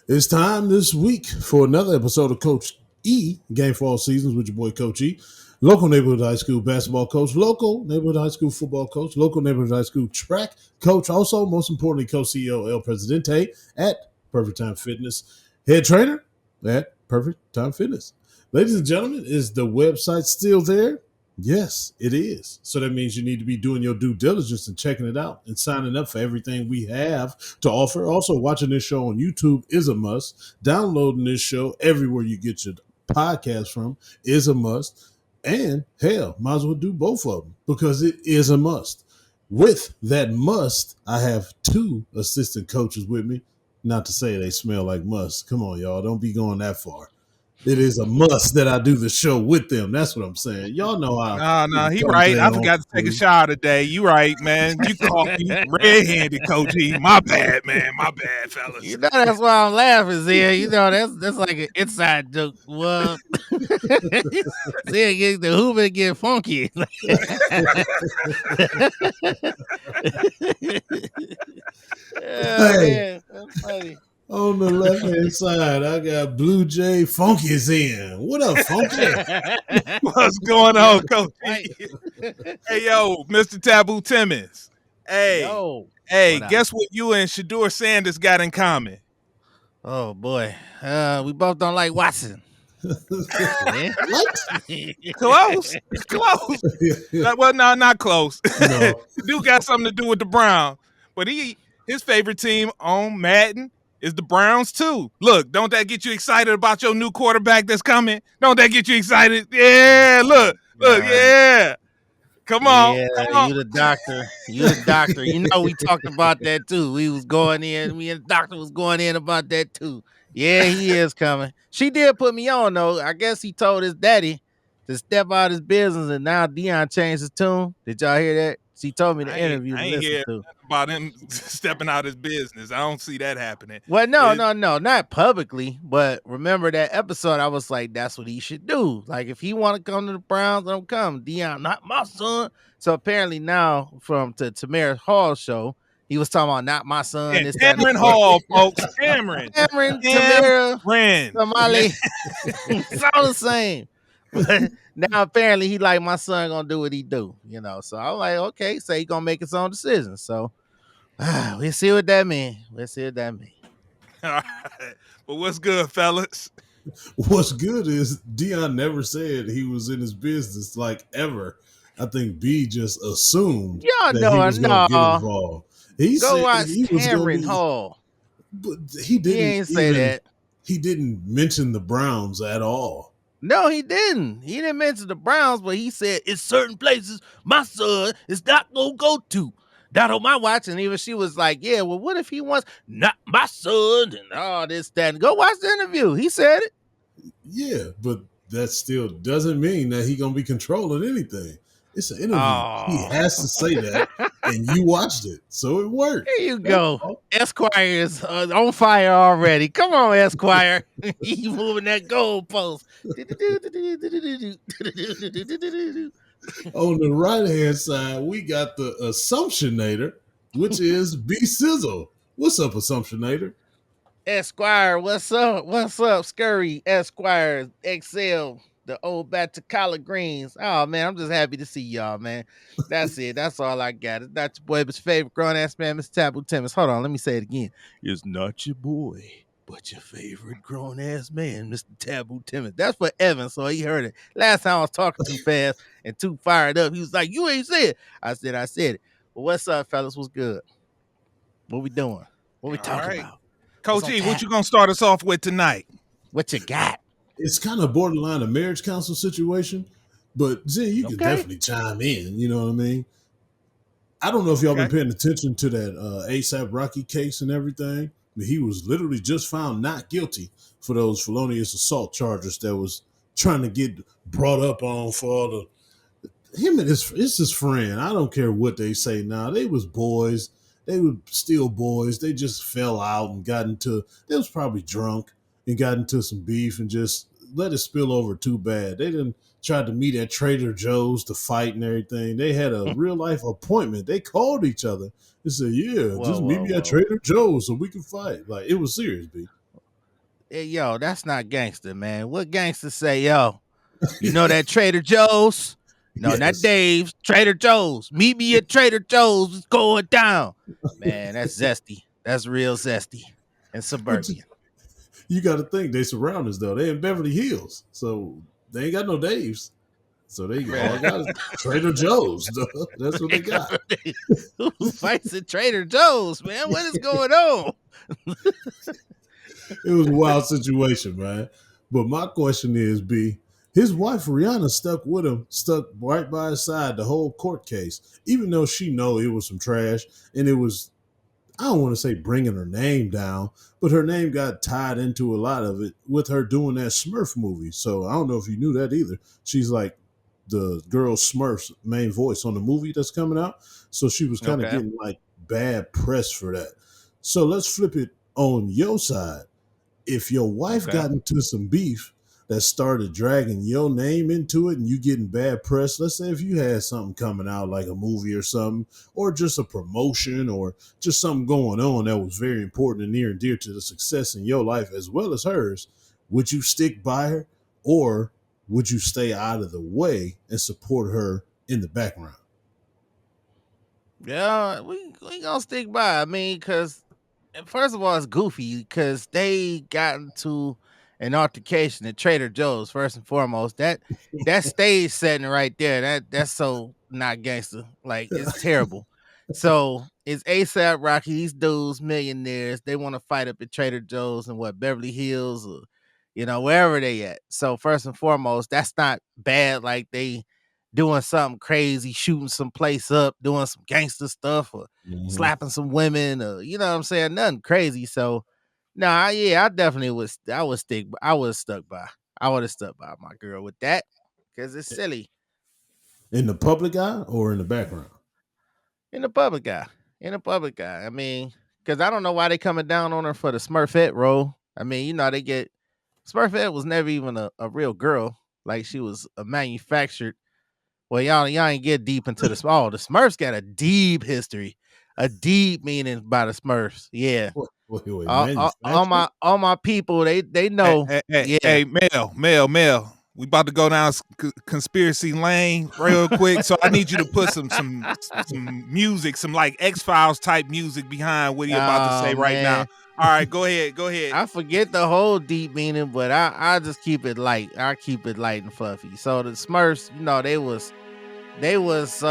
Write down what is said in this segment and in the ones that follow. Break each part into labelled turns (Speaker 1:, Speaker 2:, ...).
Speaker 1: It's time this week for another episode of Coach E, Game for All Seasons with your boy Coach E, local neighborhood high school basketball coach, local neighborhood high school football coach, local neighborhood high school track coach, also, most importantly, co-CEO El Presidente at Perfect Time Fitness, head trainer at Perfect Time Fitness. Ladies and gentlemen, is the website still there? Yes, it is. So that means you need to be doing your due diligence and checking it out and signing up for everything we have to offer. Also, watching this show on YouTube is a must. Downloading this show everywhere you get your podcast from is a must. And hell, might as well do both of them because it is a must. With that must, I have two assistant coaches with me. Not to say they smell like must. Come on, y'all. Don't be going that far. It is a must that I do the show with them. That's what I'm saying. Y'all know how
Speaker 2: Nah, he
Speaker 1: comes
Speaker 2: right.
Speaker 1: at
Speaker 2: I
Speaker 1: home.
Speaker 2: forgot to take a shower today. You right, man. You caught me red-handed, Coach E. My bad, man. My bad, fellas.
Speaker 3: You know that's why I'm laughing, Zia. You know that's like an inside joke. What? Zia get the Hoover get funky. Oh
Speaker 1: Hey,
Speaker 3: man, that's funny.
Speaker 1: on the left hand side, I got Blue Jay Funky's in. What up, Funky?
Speaker 2: What's going on, Coach E?
Speaker 3: Right.
Speaker 2: Hey, yo, Mr. Taboo Timmons. Hey,
Speaker 3: Yo,
Speaker 2: hey,
Speaker 3: what up?
Speaker 2: guess what you and Shadur Sanders got in common?
Speaker 3: Oh boy, we both don't like Watson. Yeah.
Speaker 1: What?
Speaker 2: Close. Close. Well, no, not close.
Speaker 1: No.
Speaker 2: Do got something to do with the Browns. But his favorite team on Madden is the Browns too. Look, don't that get you excited about your new quarterback that's coming? Don't that get you excited? Yeah, look, yeah. Come on.
Speaker 3: Yeah,
Speaker 2: Come on.
Speaker 3: you the doctor. You the doctor. You know we talked about that too. We was going in. Me and the doctor was going in about that too. Yeah, he is coming. She did put me on though. I guess he told his daddy to step out his business, and now Dion changed his tune. Did y'all hear that? She told me the interview
Speaker 2: I
Speaker 3: to
Speaker 2: ain't
Speaker 3: listen
Speaker 2: hear
Speaker 3: to.
Speaker 2: about him stepping out his business. I don't see that happening.
Speaker 3: Well, no, not publicly. But remember that episode? I was like, that's what he should do. Like, if he want to come to the Browns, let him come. Dion, not my son. So apparently now, from to Tamara Hall's show, he was talking about not my son.
Speaker 2: Yeah,
Speaker 3: This, that, and the
Speaker 2: Cameron
Speaker 3: fourth.
Speaker 2: Hall, folks. Cameron,
Speaker 3: Tamara,
Speaker 2: Cameron.
Speaker 3: Somali. It's all the same. But now apparently he like my son gonna do what he do, you know. So I'm like, okay, so he gonna make his own decision. So we'll see what that mean. We'll see what that mean.
Speaker 2: All right. But what's good, fellas?
Speaker 1: What's good is Dion never said he was in his business like ever. I think B just assumed
Speaker 3: Y'all
Speaker 1: that he
Speaker 3: know
Speaker 1: was going to get
Speaker 3: no.
Speaker 1: involved. He
Speaker 3: Go
Speaker 1: said
Speaker 3: watch
Speaker 1: he was going
Speaker 3: Cameron
Speaker 1: to be,
Speaker 3: Hall.
Speaker 1: but
Speaker 3: He ain't say that.
Speaker 1: He didn't mention the Browns at all.
Speaker 3: No, he didn't. He didn't mention the Browns, but he said it's certain places my son is not gonna go to. Not on my watch. And even she was like, yeah, well, what if he wants not my son and all this, that? And go watch the interview. He said it.
Speaker 1: Yeah, but that still doesn't mean that he gonna be controlling anything. It's an interview.
Speaker 3: Oh.
Speaker 1: He has to say that, and you watched it, so it worked.
Speaker 3: There you go. Esquire is on fire already. Come on, Esquire. He moving that goalpost.
Speaker 1: On the right hand side, we got the Assumptionator, which is B Sizzle. What's up, Assumptionator?
Speaker 3: Esquire, what's up? What's up, Scurry? Esquire, Excel, the old batch of collard greens. Oh man, I'm just happy to see y'all, man. That's it. That's all I got. It's not your boy, but your favorite grown ass man, Mr. Taboo Timmons. Hold on, let me say it again. It's not your boy, but your favorite grown ass man, Mr. Taboo Timmons. That's for Evan, so he heard it. Last time I was talking too fast and too fired up. He was like, "You ain't said it." I said it. Well, what's up, fellas? What's good? What we doing? What we talking about?
Speaker 2: Coach E, what you gonna start us off with tonight?
Speaker 3: What you got?
Speaker 1: It's kind of borderline a marriage counsel situation, but Zen, you can definitely chime in. You know what I mean? I don't know if y'all been paying attention to that ASAP Rocky case and everything, but he was literally just found not guilty for those felonious assault charges that was trying to get brought up on for all the him and his friend. I don't care what they say now. They was boys. They were still boys. They just fell out and got into. They was probably drunk and got into some beef and just let it spill over too bad. They didn't try to meet at Trader Joe's to fight and everything. They had a real life appointment. They called each other and said, "Yeah, just meet me at Trader Joe's so we can fight." Like it was serious, B.
Speaker 3: yo, that's not gangster, man. What gangsters say, yo? You know that Trader Joe's? No, not
Speaker 1: Yes.
Speaker 3: Dave's. Trader Joe's. Meet me at Trader Joe's. It's going down. Man, that's zesty. That's real zesty and
Speaker 1: But
Speaker 3: suburban.
Speaker 1: you got to think they surround us though. They in Beverly Hills, so they ain't got no Dave's. So they all got is Trader Joe's. Duh. That's what they got.
Speaker 3: Who fights at Trader Joe's, man? What is going on?
Speaker 1: It was a wild situation, man. But my question is, B, his wife Rihanna stuck with him, stuck right by his side the whole court case, even though she know it was some trash and it was, I don't want to say bringing her name down, but her name got tied into a lot of it with her doing that Smurf movie. So I don't know if you knew that either. She's like the girl Smurf's main voice on the movie that's coming out. So she was kind of
Speaker 3: Okay.
Speaker 1: getting like bad press for that. So let's flip it on your side. If your wife
Speaker 3: Okay.
Speaker 1: got into some beef that started dragging your name into it and you getting bad press, let's say if you had something coming out like a movie or something, or just a promotion or just something going on that was very important and near and dear to the success in your life as well as hers, would you stick by her or would you stay out of the way and support her in the background?
Speaker 3: Yeah, we gonna stick by. I mean, because first of all, it's goofy because they got into an altercation at Trader Joe's. First and foremost, that stage setting right there, that's so not gangster. Like it's terrible. So it's ASAP Rocky. These dudes, millionaires, they want to fight up at Trader Joe's and what Beverly Hills or wherever they at. So first and foremost, that's not bad. Like they doing something crazy, shooting some place up, doing some gangster stuff, or
Speaker 1: Mhm.
Speaker 3: slapping some women, or you know what I'm saying, nothing crazy. So, nah, yeah, I definitely would. I would stick. I would have stuck by. I would have stuck by my girl with that because it's silly
Speaker 1: In the public eye or in the background?
Speaker 3: in the public eye. In the public eye. I mean, because I don't know why they coming down on her for the Smurfette role. I mean, they get Smurfette was never even a real girl. Like she was a manufactured. Well, y'all ain't get deep into the oh, the Smurfs got a deep history, a deep meaning by the Smurfs. Yeah,
Speaker 1: Wait,
Speaker 3: all
Speaker 1: manufactured?
Speaker 3: my people they
Speaker 2: Hey,
Speaker 3: know.
Speaker 2: hey, hey,
Speaker 3: Yeah.
Speaker 2: hey, Mel. We about to go down conspiracy lane real quick, so I need you to put some music, some like X Files type music behind what you about to
Speaker 3: Oh
Speaker 2: say right now.
Speaker 3: man,
Speaker 2: All right, go ahead, go ahead.
Speaker 3: I forget the whole deep meaning, but I just keep it light. I keep it light and fluffy. So the Smurfs, they was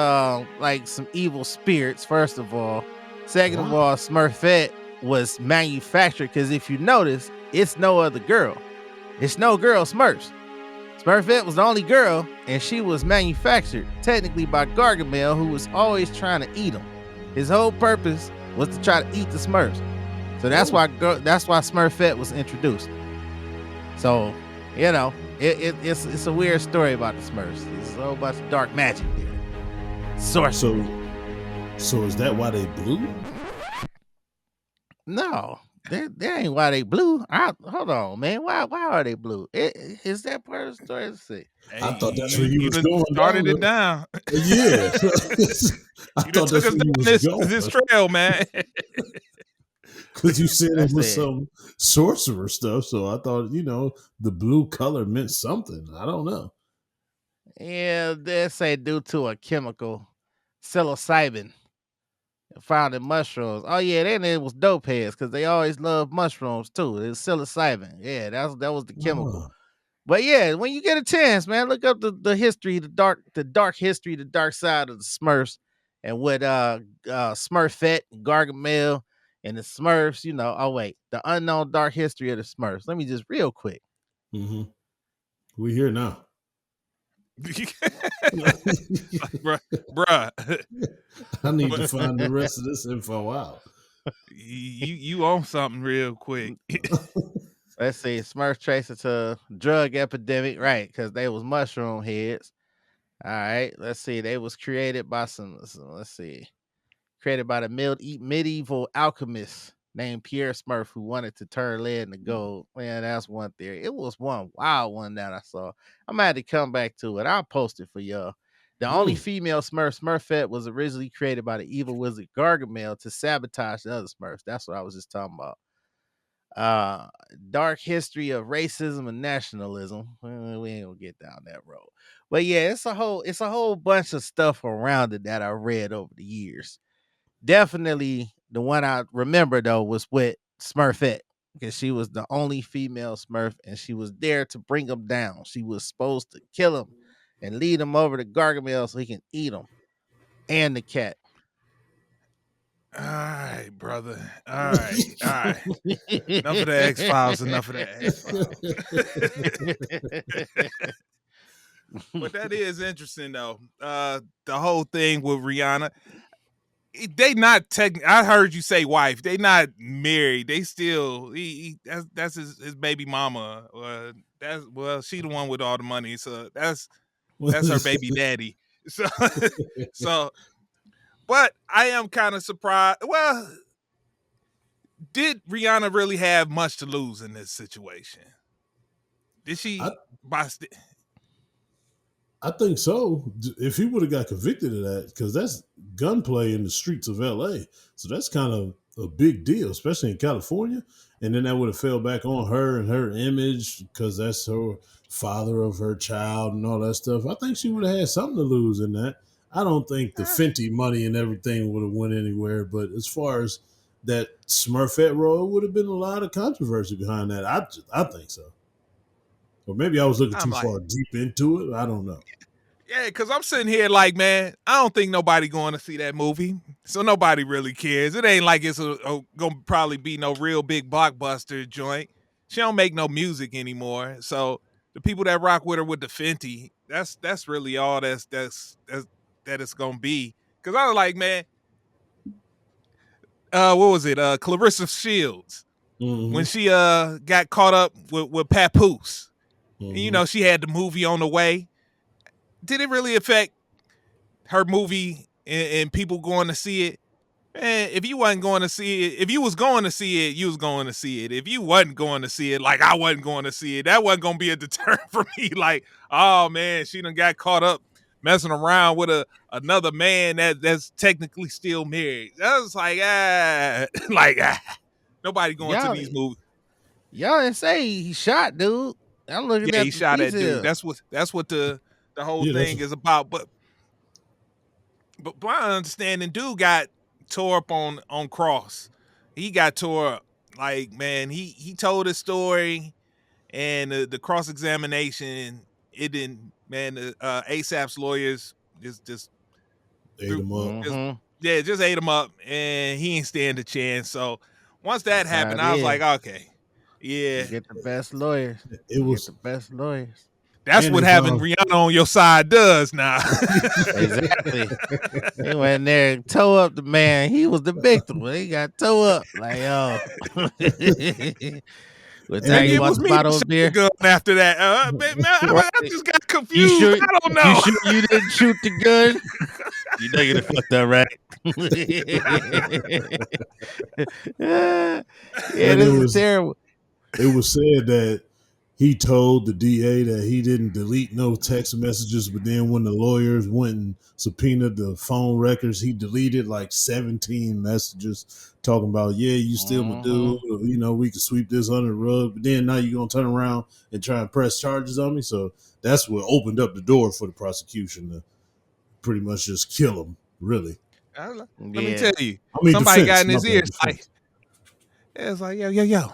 Speaker 3: like some evil spirits. First of all, second of
Speaker 1: Wow.
Speaker 3: all, Smurfette was manufactured because if you notice, it's no other girl. It's no girl Smurfs. Smurfette was the only girl, and she was manufactured technically by Gargamel, who was always trying to eat them. His whole purpose was to try to eat the Smurfs. So that's why Smurfette was introduced. So, it's a weird story about the Smurfs. There's a whole bunch of dark magic there. Sorcery.
Speaker 1: So is that why they blue?
Speaker 3: No, that ain't why they blue. Hold on, man. Why are they blue? Is that part of the story? Let's see.
Speaker 1: I
Speaker 2: Hey,
Speaker 1: thought that's where you
Speaker 2: you
Speaker 1: was
Speaker 2: done
Speaker 1: going
Speaker 2: started
Speaker 1: down.
Speaker 2: it down.
Speaker 1: Yeah. I
Speaker 2: You done
Speaker 1: thought
Speaker 2: took
Speaker 1: that's
Speaker 2: us
Speaker 1: where you
Speaker 2: down
Speaker 1: was
Speaker 2: this
Speaker 1: going.
Speaker 2: trail, man.
Speaker 1: Because you said it
Speaker 3: Let's
Speaker 1: was
Speaker 3: see.
Speaker 1: some sorcerer stuff. So I thought, the blue color meant something. I don't know.
Speaker 3: Yeah, they say due to a chemical, psilocybin, found in mushrooms. Oh yeah, then it was dope heads because they always loved mushrooms too. It's psilocybin. Yeah, that was the chemical.
Speaker 1: Oh,
Speaker 3: But yeah, when you get a chance, man, look up the history, the dark history, the dark side of the Smurfs, and what Smurfette, Gargamel, and the Smurfs. Oh wait, the unknown dark history of the Smurfs. Let me just real quick.
Speaker 1: mm-hmm. We here now.
Speaker 2: Bruh.
Speaker 1: I need to find the rest of this info out.
Speaker 2: You on something real quick.
Speaker 3: Let's see, Smurfs trace it to drug epidemic, right? Because they was mushroom heads. All right, let's see. They was created by let's see, created by the medieval alchemist named Pierre Smurf, who wanted to turn lead into gold. Man, that's one theory. It was one wild one that I saw. I'm gonna have to come back to it. I'll post it for y'all. The only
Speaker 1: Mm.
Speaker 3: female Smurf, Smurfette, was originally created by the evil wizard Gargamel to sabotage the other Smurfs. That's what I was just talking about. Dark history of racism and nationalism. We ain't gonna get down that road. But yeah, it's a whole bunch of stuff around it that I read over the years. Definitely the one I remember though was with Smurfette, because she was the only female Smurf and she was there to bring him down. She was supposed to kill him and lead him over to Gargamel so he can eat him and the cat.
Speaker 2: All right, brother. All right. Enough of the X-Files. Enough of that X-Files. But that is interesting, though. The whole thing with Rihanna. They not I heard you say wife. They not married. They still. That's his baby mama. She the one with all the money. So that's her baby daddy. So. But I am kind of surprised. Well, did Rihanna really have much to lose in this situation? Did she?
Speaker 1: I think so. If he would have got convicted of that, because that's gunplay in the streets of L.A., so that's kind of a big deal, especially in California. And then that would have fell back on her and her image, because that's her father of her child and all that stuff. I think she would have had something to lose in that. I don't think the Fenty money and everything would have went anywhere, but as far as that Smurfette role, would have been a lot of controversy behind that. I think so. Or maybe I was looking too far deep into it. I don't know.
Speaker 2: Yeah, because I'm sitting here like, man, I don't think nobody going to see that movie, so nobody really cares. It ain't like it's going to probably be no real big blockbuster joint. She don't make no music anymore, so the people that rock with her with the Fenty, that's really all that it's gonna be. Because I was like, man, what was it? Clarissa Shields, when she got caught up with Papoose. And, you know, she had the movie on the way. Did it really affect her movie and people going to see it? Man, if you wasn't going to see it, if you was going to see it, you was going to see it. If you wasn't going to see it, like I wasn't going to see it, that wasn't going to be a deterrent for me. Like, oh man, she done got caught up messing around with another man that's technically still married. That was like, nobody going to these movies.
Speaker 3: Y'all didn't say he shot dude. I'm looking at
Speaker 2: he shot that dude. That's what the whole thing is about. But my understanding, dude got tore up on Cross. He got tore up. Like, man, he told his story, and the cross examination, it didn't. Man, ASAP's lawyers just
Speaker 1: ate him up.
Speaker 2: Just ate him up, and he ain't stand a chance. So once that happened, I was like, okay, yeah,
Speaker 3: you get the best lawyers.
Speaker 1: It was
Speaker 3: the best lawyers.
Speaker 2: That's what having Rihanna on your side does now.
Speaker 3: Exactly. He went there and tore up the man. He was the victim. He got tore up. Like, oh.
Speaker 2: It was me gun after that. Man, I just got confused. I don't know.
Speaker 3: You sure you didn't shoot the gun? You know you done fucked up, right? This is terrible.
Speaker 1: It was said that he told the DA that he didn't delete no text messages, but then when the lawyers went and subpoenaed the phone records, he deleted like 17 messages talking about, yeah, you still my dude, or, you know, we can sweep this under the rug, but then now you're going to turn around and try and press charges on me. So that's what opened up the door for the prosecution to pretty much just kill him, really.
Speaker 2: Let me tell you, somebody got in his ears like, it's like, yo,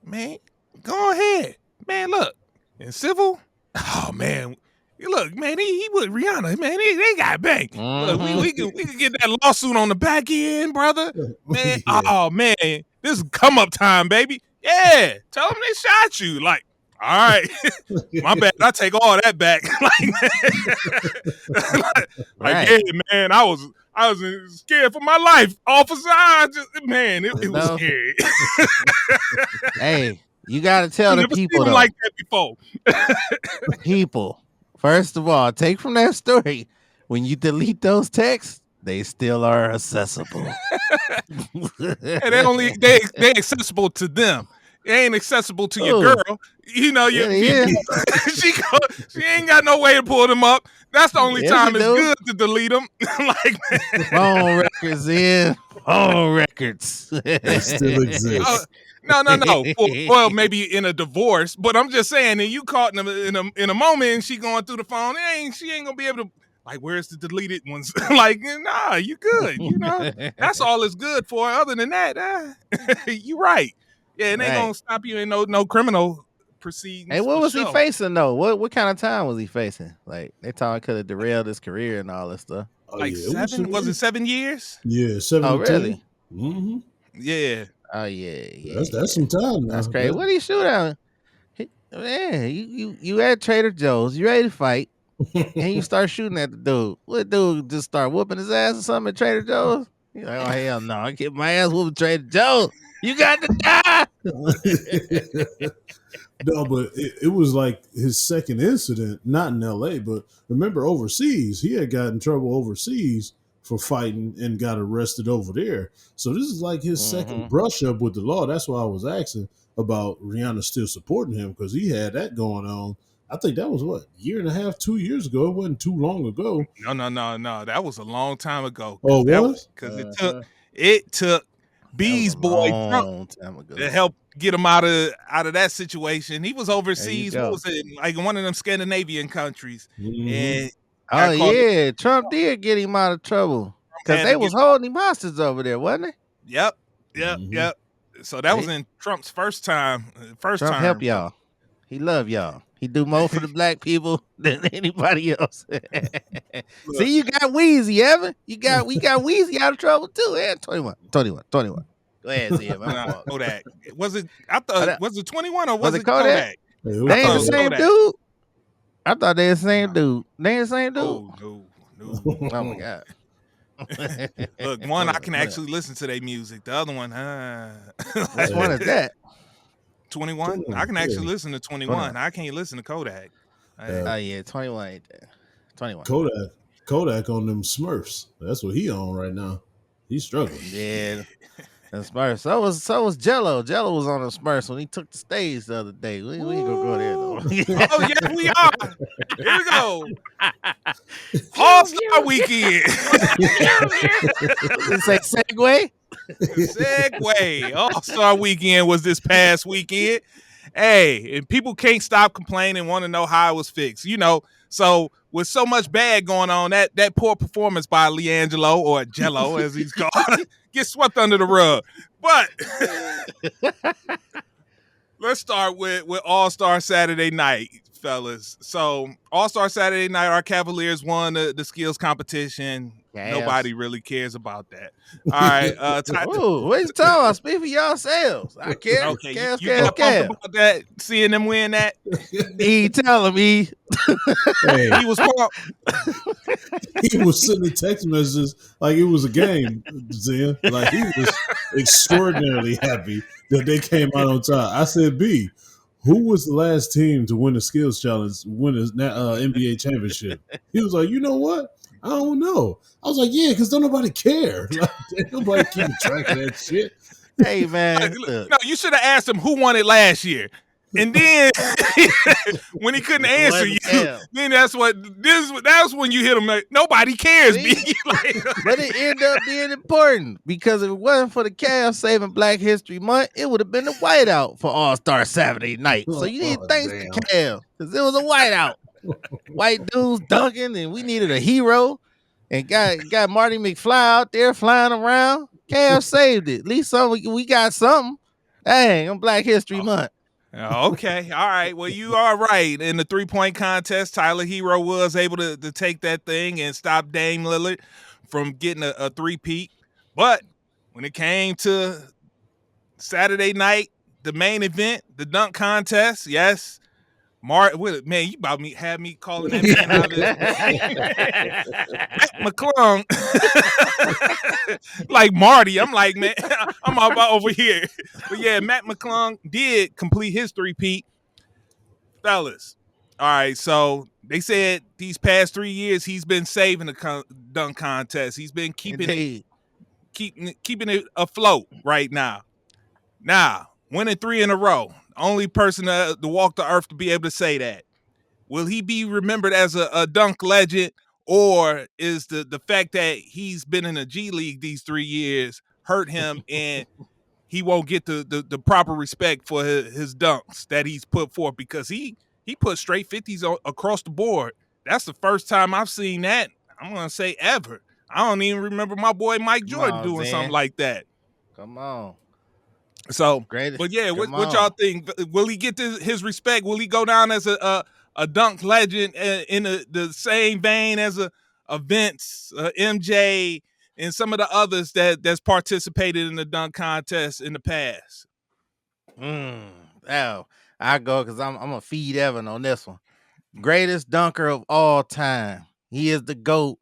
Speaker 2: man, go ahead. Man, look, in civil, oh man, look, man, he with Rihanna, man, they got bank. Look, we can get that lawsuit on the back end, brother. Man, oh man, this is come up time, baby. Yeah, tell them they shot you. Like, all right, my bad. I take all that back. Yeah, man, I was scared for my life, officer. It was scary.
Speaker 3: Hey. You got to tell the people, though.
Speaker 2: Like that before.
Speaker 3: People, first of all, take from that story, when you delete those texts, they still are accessible.
Speaker 2: And they accessible to them. it ain't accessible to your
Speaker 3: Ooh.
Speaker 2: girl. You know,
Speaker 3: Yeah, yeah.
Speaker 2: she ain't got no way to pull them up. That's the only
Speaker 3: Yes,
Speaker 2: time
Speaker 3: you
Speaker 2: it's
Speaker 3: do.
Speaker 2: good to delete them. Like,
Speaker 3: Phone records in. Phone records.
Speaker 1: They still exist.
Speaker 2: no. Well, maybe in a divorce, but I'm just saying, and you caught in a moment, and she going through the phone. She ain't gonna be able to. Like, where's the deleted ones? Like, nah, you good. You know, that's all it's good for. Other than that, you right. Yeah, it ain't gonna stop you in no criminal proceedings.
Speaker 3: Hey, what was
Speaker 2: sure.
Speaker 3: he facing though? What kind of time was he facing? Like they thought it could have derailed his career and all that stuff.
Speaker 1: Oh,
Speaker 2: Like
Speaker 1: yeah,
Speaker 2: seven? Was it 7 years?
Speaker 1: Yeah, 7
Speaker 3: Oh,
Speaker 1: to 10.
Speaker 3: really?
Speaker 1: Mm-hmm.
Speaker 2: Yeah.
Speaker 3: Oh yeah.
Speaker 1: That's some time now.
Speaker 3: That's crazy. What did he shoot at? Man, you at Trader Joe's, you ready to fight, and you start shooting at the dude. What dude just start whooping his ass or something at Trader Joe's? He's like, oh hell no, I get my ass whooping Trader Joe's. You got to die.
Speaker 1: No, but it was like his second incident, not in LA, but remember overseas, he had got in trouble overseas for fighting and got arrested over there. So this is like his second brush up with the law. That's why I was asking about Rihanna still supporting him, because he had that going on. I think that was what, year and a half, 2 years ago. It wasn't too long ago.
Speaker 2: No. That was a long time ago.
Speaker 1: Oh, it was?
Speaker 2: Because it took B's boy Trump to help get him out of that situation. He was overseas. What was it? Like in one of them Scandinavian countries.
Speaker 1: Mm-hmm.
Speaker 2: And
Speaker 3: Trump did get him out of trouble because they was holding him hostage over there, wasn't it?
Speaker 2: Yep. So that was in Trump's first time. Trump
Speaker 3: help y'all. He love y'all. He do more for the black people than anybody else. See, you got Weezy, Evan. We got Weezy out of trouble too. Yeah, 21. Go ahead, see
Speaker 2: Kodak. Was it? I thought was it 21 or was it
Speaker 3: Kodak? They ain't the same dude. I thought they the same dude. They ain't the same dude.
Speaker 2: No.
Speaker 3: Oh my god.
Speaker 2: Look, one I can actually listen to their music. The other one,
Speaker 3: which one is that?
Speaker 2: 21. I can actually listen to 21. I can't listen to Kodak.
Speaker 3: Oh yeah, 21 ain't there. 21.
Speaker 1: Kodak on them Smurfs. That's what he on right now. He's struggling.
Speaker 3: Yeah. The Smurfs. So was Jello. Jello was on the Smurfs when he took the stage the other day. We ain't gonna go there though.
Speaker 2: Oh yeah, we are. Here we go. All-Star Weekend.
Speaker 3: Say segue.
Speaker 2: Segue. All-Star Weekend was this past weekend. Hey, and people can't stop complaining, want to know how it was fixed. You know, so with so much bad going on, that poor performance by Leangelo, or Jello as he's called, gets swept under the rug. But let's start with All-Star Saturday night, fellas. So All-Star Saturday night, our Cavaliers won the skills competition. Yes. Nobody really cares about that. All right.
Speaker 3: What you talking about? Speak for yourselves. I care.
Speaker 2: Okay, you got pumped about that, seeing them win that?
Speaker 3: He telling me.
Speaker 1: Hey,
Speaker 2: he was pumped.
Speaker 1: He was sending text messages like it was a game, Zen. Like he was extraordinarily happy that they came out on top. I said, B, who was the last team to win the skills challenge, win the NBA championship? He was like, you know what? I don't know. I was like, yeah, because don't nobody care. Like, nobody keep track of that shit.
Speaker 3: Hey, man.
Speaker 2: No, you should have asked him who won it last year. And then when he couldn't answer you, then that's when you hit him. Like, nobody cares, B.
Speaker 3: But it ended up being important because if it wasn't for the Cavs saving Black History Month, it would have been a whiteout for All-Star Saturday night. So you need thanks to Cavs because it was a whiteout. White dudes dunking, and we needed a hero, and got Marty McFly out there flying around. Cavs saved it. At least we got something. Dang, on Black History Month.
Speaker 2: Okay, all right. Well, you are right. In the 3-point contest, Tyler Hero was able to take that thing and stop Dame Lillard from getting a three-peat. But when it came to Saturday night, the main event, the dunk contest, yes. Man, you about had me calling that man out of this. Matt McClung. Like Marty. I'm like, man, I'm about over here. But yeah, Matt McClung did complete his three-peat. Fellas. All right, so they said these past 3 years he's been saving the dunk contest. He's been keeping it afloat right now. Now, winning 3 in a row. Only person to walk the earth to be able to say that. Will he be remembered as a dunk legend, or is the fact that he's been in the G League these 3 years hurt him and he won't get the proper respect for his dunks that he's put forth, because he put straight 50s across the board. That's the first time I've seen that, I'm going to say, ever. I don't even remember my boy Mike Jordan doing something like that.
Speaker 3: Come on.
Speaker 2: So,
Speaker 3: Great.
Speaker 2: but yeah, what y'all think? Will he get his respect? Will he go down as a dunk legend in the same vein as a Vince, MJ, and some of the others that's participated in the dunk contest in the past?
Speaker 3: Oh, I go because I'm gonna feed Evan on this one. Greatest dunker of all time. He is the GOAT.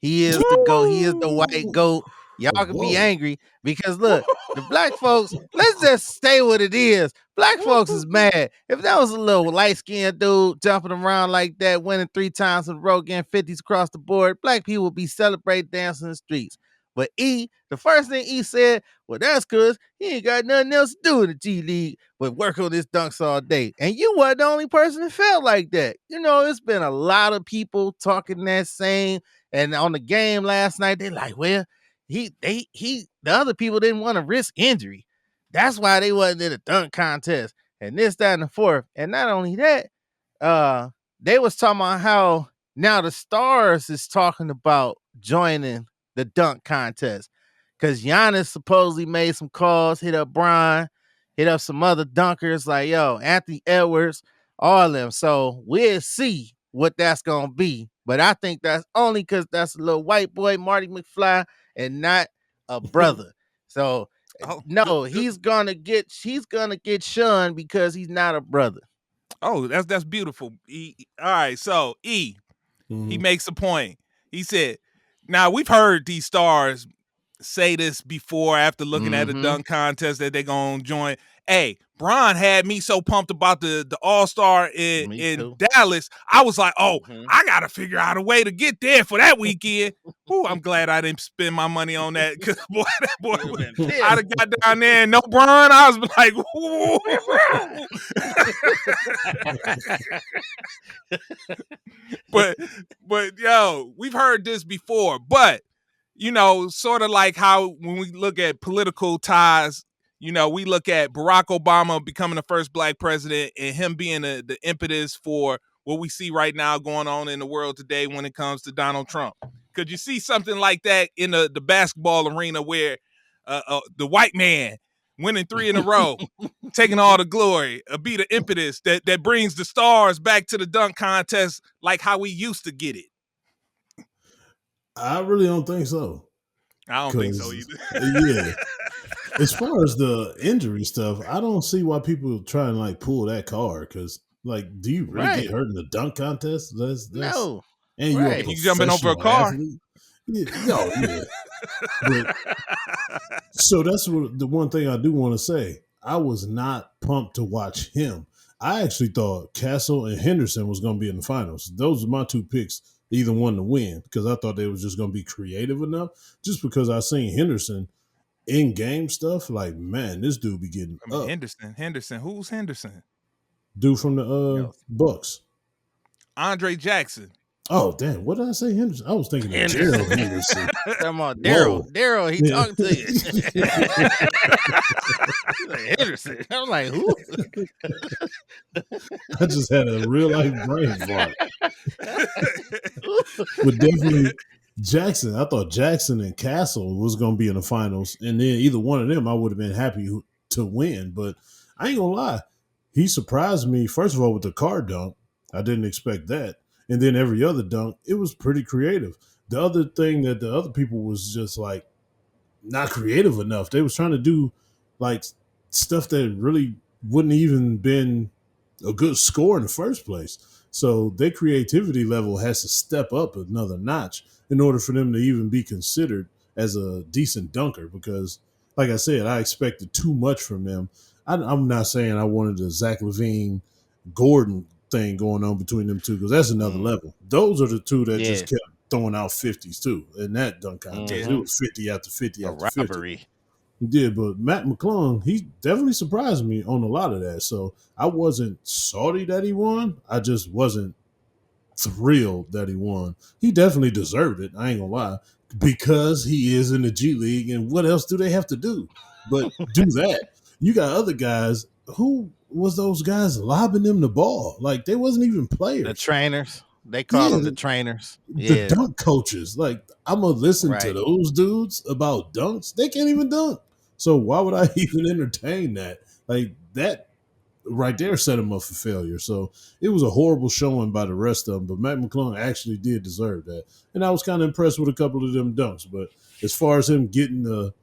Speaker 3: He is the GOAT. He is the white GOAT. Y'all can be angry because look, the black folks, let's just stay what it is. Black folks is mad. If that was a little light-skinned dude jumping around like that, winning 3 times in a row, getting 50s across the board, black people would be celebrating, dancing in the streets. But E, the first thing E said, well, that's because he ain't got nothing else to do in the G League but work on his dunks all day. And you weren't the only person that felt like that. You know, it's been a lot of people talking that same. And on the game last night, they're like, well, the other people didn't want to risk injury. That's why they wasn't in a dunk contest. And this, that, and the fourth. And not only that, they was talking about how now the Stars is talking about joining the dunk contest. Because Giannis supposedly made some calls, hit up Bron, hit up some other dunkers like, yo, Anthony Edwards, all of them. So we'll see what that's going to be. But I think that's only because that's a little white boy, Marty McFly, and not a brother. So no, he's gonna get shunned because he's not a brother.
Speaker 2: Oh, that's beautiful. All right, so he makes a point. He said, now we've heard these stars say this before after looking at a dunk contest that they're gonna join. Hey, Bron had me so pumped about the All-Star in Dallas. I was like, oh, I gotta figure out a way to get there for that weekend. Ooh, I'm glad I didn't spend my money on that, because that boy I'd have got down there and no Bron. I was like, but yo, we've heard this before, but you know, sort of like how when we look at political ties, you know, we look at Barack Obama becoming the first black president and him being the impetus for what we see right now going on in the world today when it comes to Donald Trump. Could you see something like that in the basketball arena where the white man winning 3 in a row, taking all the glory, be the impetus that brings the stars back to the dunk contest like how we used to get it?
Speaker 1: I really don't think so.
Speaker 2: I don't think so either.
Speaker 1: Yeah. As far as the injury stuff, I don't see why people try and like pull that card. Because, like, do you really get hurt in the dunk contest? That's
Speaker 3: no.
Speaker 1: And
Speaker 2: you jumping over a car.
Speaker 1: Yeah. But, so that's the one thing I do want to say. I was not pumped to watch him. I actually thought Castle and Henderson was going to be in the finals. Those are my 2 picks. Either one to win, because I thought they was just going to be creative enough. Just because I seen Henderson in game stuff, like, man, this dude be getting up.
Speaker 2: Henderson. Who's Henderson?
Speaker 1: Dude from the Bucks.
Speaker 2: Andre Jackson.
Speaker 1: Oh, damn. What did I say, Henderson? I was thinking of Gerald Henderson.
Speaker 3: Talking about Daryl, he talking to you. Like, Henderson. I'm like, who?
Speaker 1: I just had a real life brain fart. But definitely Jackson. I thought Jackson and Castle was going to be in the finals, and then either one of them I would have been happy to win. But I ain't gonna lie, he surprised me. First of all, with the car dunk, I didn't expect that, and then every other dunk, it was pretty creative. The other thing that the other people was just like not creative enough. They was trying to do like stuff that really wouldn't even been a good score in the first place. So their creativity level has to step up another notch in order for them to even be considered as a decent dunker. Because, like I said, I expected too much from them. I'm not saying I wanted the Zach LaVine, Gordon thing going on between them two, because that's another level. Those are the two that just kept throwing out 50s too in that dunk contest. It was 50 after 50 after 50. He did, but Matt McClung, he definitely surprised me on a lot of that. So I wasn't salty that he won. I just wasn't thrilled that he won. He definitely deserved it. I ain't gonna lie, because he is in the G League, and what else do they have to do but do that? You got other guys. Who was those guys lobbing them the ball? Like they wasn't even players.
Speaker 3: The trainers. They call
Speaker 1: Yeah,
Speaker 3: them the trainers.
Speaker 1: the
Speaker 3: Yeah.
Speaker 1: dunk coaches. Like I'm gonna listen to
Speaker 3: Right.
Speaker 1: those dudes about dunks. They can't even dunk. So why would I even entertain that? Like that right there set him up for failure. So it was a horrible showing by the rest of them. But Matt McClung actually did deserve that, and I was kind of impressed with a couple of them dunks. But as far as him getting the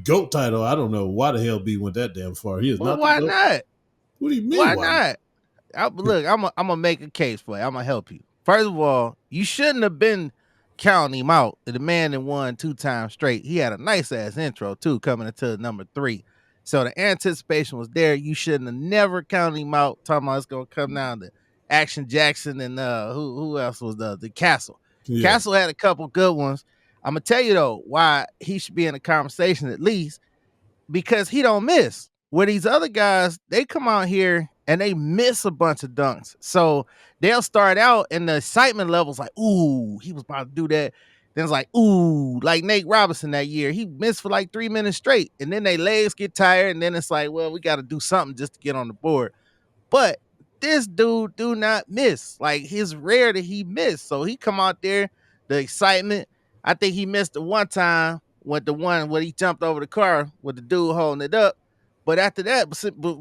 Speaker 1: GOAT title, I don't know why the hell B went that damn far. He is
Speaker 3: Well,
Speaker 1: not.
Speaker 3: why
Speaker 1: the GOAT.
Speaker 3: not?
Speaker 1: What do you mean?
Speaker 3: Why not? Look, I'm gonna make a case for you. I'm gonna help you. First of all, you shouldn't have been counting him out. The man that won 2 times straight. He had a nice ass intro too, coming into number 3. So the anticipation was there. You shouldn't have never counted him out. Talking about it's gonna come down to Action Jackson and who else was the Castle.
Speaker 1: Yeah.
Speaker 3: Castle had a couple good ones. I'm gonna tell you though why he should be in the conversation at least, because he don't miss. Where these other guys, they come out here and they miss a bunch of dunks. So they'll start out and the excitement level's like, ooh, he was about to do that. Then it's like, ooh, like Nate Robinson that year. He missed for like 3 minutes straight. And then their legs get tired. And then it's like, well, we got to do something just to get on the board. But this dude do not miss. Like it's rare that he missed. So he come out there, the excitement. I think he missed the one time with the one where he jumped over the car with the dude holding it up. But after that,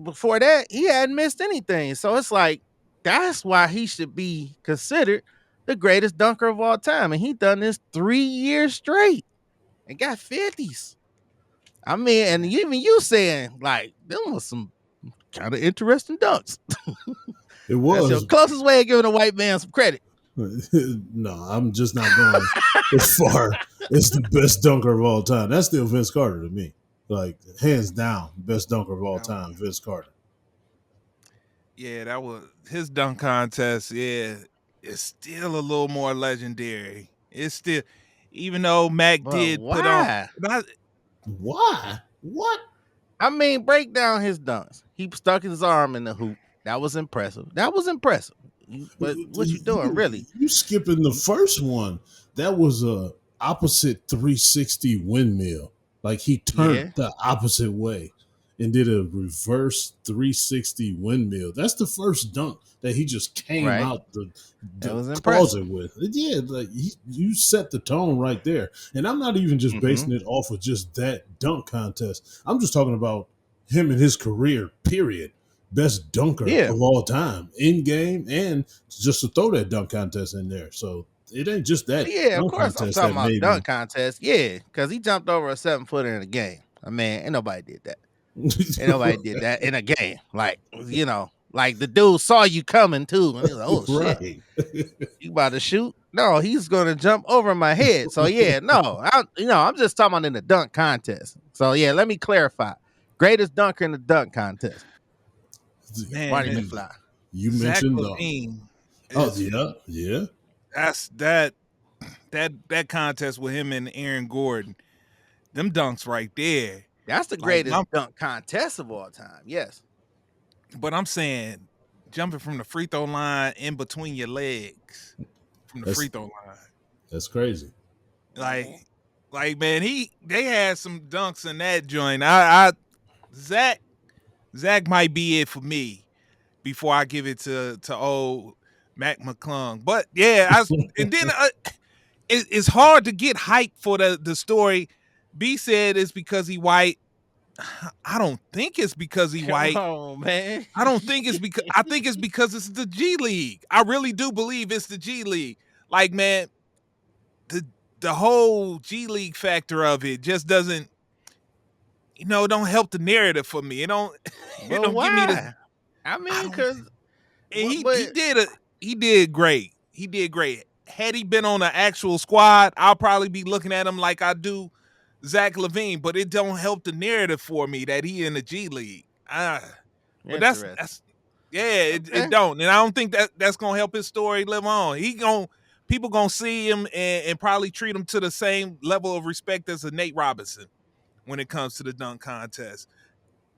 Speaker 3: before that, he hadn't missed anything. So it's like, that's why he should be considered the greatest dunker of all time. And he done this 3 years straight and got 50s. I mean, and even you saying, like, them was some kind of interesting dunks.
Speaker 1: It
Speaker 3: That's your
Speaker 1: was.
Speaker 3: closest way of giving a white man some credit.
Speaker 1: No, I'm just not going as far as the best dunker of all time. That's still Vince Carter to me. Like, hands down, best dunker of all time, Vince Carter.
Speaker 2: Yeah, that was his dunk contest. Yeah, it's still a little more legendary. It's still, even though Mac
Speaker 3: But
Speaker 2: did put on.
Speaker 3: why?
Speaker 1: Why? What?
Speaker 3: I mean, break down his dunks. He stuck his arm in the hoop. That was impressive. But what you doing, really?
Speaker 1: You skipping the first one. That was a opposite 360 windmill. Like he turned the opposite way and did a reverse 360 windmill. That's the first dunk that he just came out the closet with. Yeah, like you set the tone right there. And I'm not even just basing it off of just that dunk contest. I'm just talking about him in his career, period. Best dunker of all time in game, and just to throw that dunk contest in there. So it ain't just that.
Speaker 3: Yeah, of course I'm talking about dunk contest. Yeah, because he jumped over a 7-footer in a game. I mean, ain't nobody did that. Ain't nobody did that in a game. Like, you know, like the dude saw you coming too, and he was like, "Oh shit, you about to shoot?" No, he's gonna jump over my head. So yeah, no, I'm just talking about in the dunk contest. So yeah, let me clarify: greatest dunker in the dunk contest.
Speaker 2: Man,
Speaker 3: McFly.
Speaker 1: You
Speaker 2: Zach
Speaker 1: mentioned
Speaker 2: LaVine.
Speaker 1: Yeah.
Speaker 2: That's that contest with him and Aaron Gordon. Them dunks right there.
Speaker 3: That's the greatest dunk contest of all time. Yes.
Speaker 2: But I'm saying jumping from the free throw line in between your legs from the free throw line.
Speaker 1: That's crazy.
Speaker 2: Like man, they had some dunks in that joint. Zach might be it for me before I give it to old Mac McClung. But yeah, and then it's hard to get hype for the story. B said it's because he white. I don't think it's because he white.
Speaker 3: Oh man.
Speaker 2: I don't think it's because I think it's because it's the G League. I really do believe it's the G League. Like, man, the whole G League factor of it just doesn't, don't help the narrative for me. It don't
Speaker 3: give me the. I mean, because
Speaker 2: he did great. He did great. Had he been on an actual squad, I'll probably be looking at him like I do Zach LaVine, but it don't help the narrative for me that he in the G League. But it don't, and I don't think that's gonna help his story live on. People gonna see him and probably treat him to the same level of respect as a Nate Robinson when it comes to the dunk contest.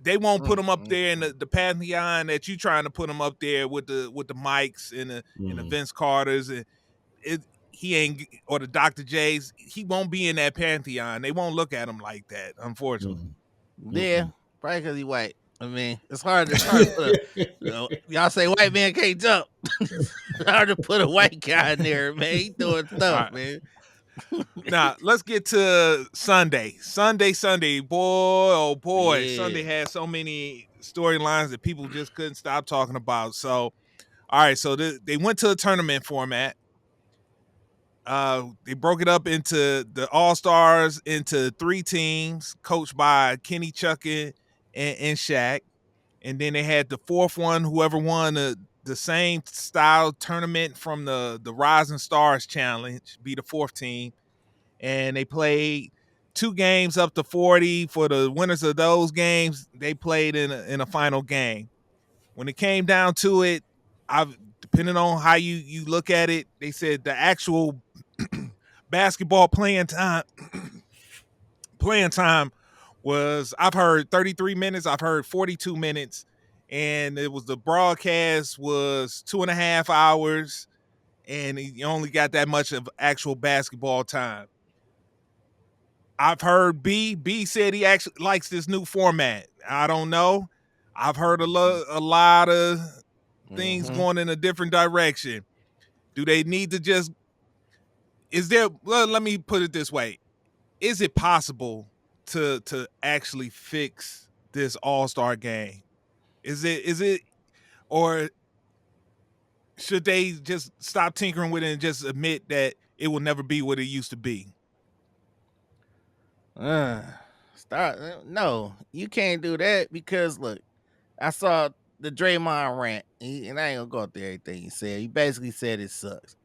Speaker 2: They won't put him up there in the pantheon that you trying to put him up there with the Mikes and the Vince Carters and he ain't, or the Dr. J's. He won't be in that pantheon. They won't look at him like that, unfortunately.
Speaker 3: Yeah, probably because he white. I mean, it's hard to put y'all say white man can't jump. It's hard to put a white guy in there, man. He doing stuff, man.
Speaker 2: Now, let's get to Sunday. Sunday, boy, oh boy. Yeah. Sunday had so many storylines that people just couldn't stop talking about. So, all right, so they went to a tournament format. They broke it up into the All-Stars into 3 teams, coached by Kenny Chuckin and Shaq. And then they had the 4th one, whoever won the same style tournament from the Rising Stars Challenge, be the 4th team. And they played 2 games up to 40. For the winners of those games, they played in a final game. When it came down to it, depending on how you look at it, they said the actual basketball playing time was, I've heard 33 minutes, I've heard 42 minutes, and it was, the broadcast was 2.5 hours, and you only got that much of actual basketball time. I've heard B said he actually likes this new format. I don't know. I've heard a lot of things going in a different direction. Do they need to just, let me put it this way. Is it possible to actually fix this All-Star game? Is it, or should they just stop tinkering with it and just admit that it will never be what it used to be?
Speaker 3: No, you can't do that, because look, I saw the Draymond rant, and I ain't gonna go up there everything he said. He basically said it sucks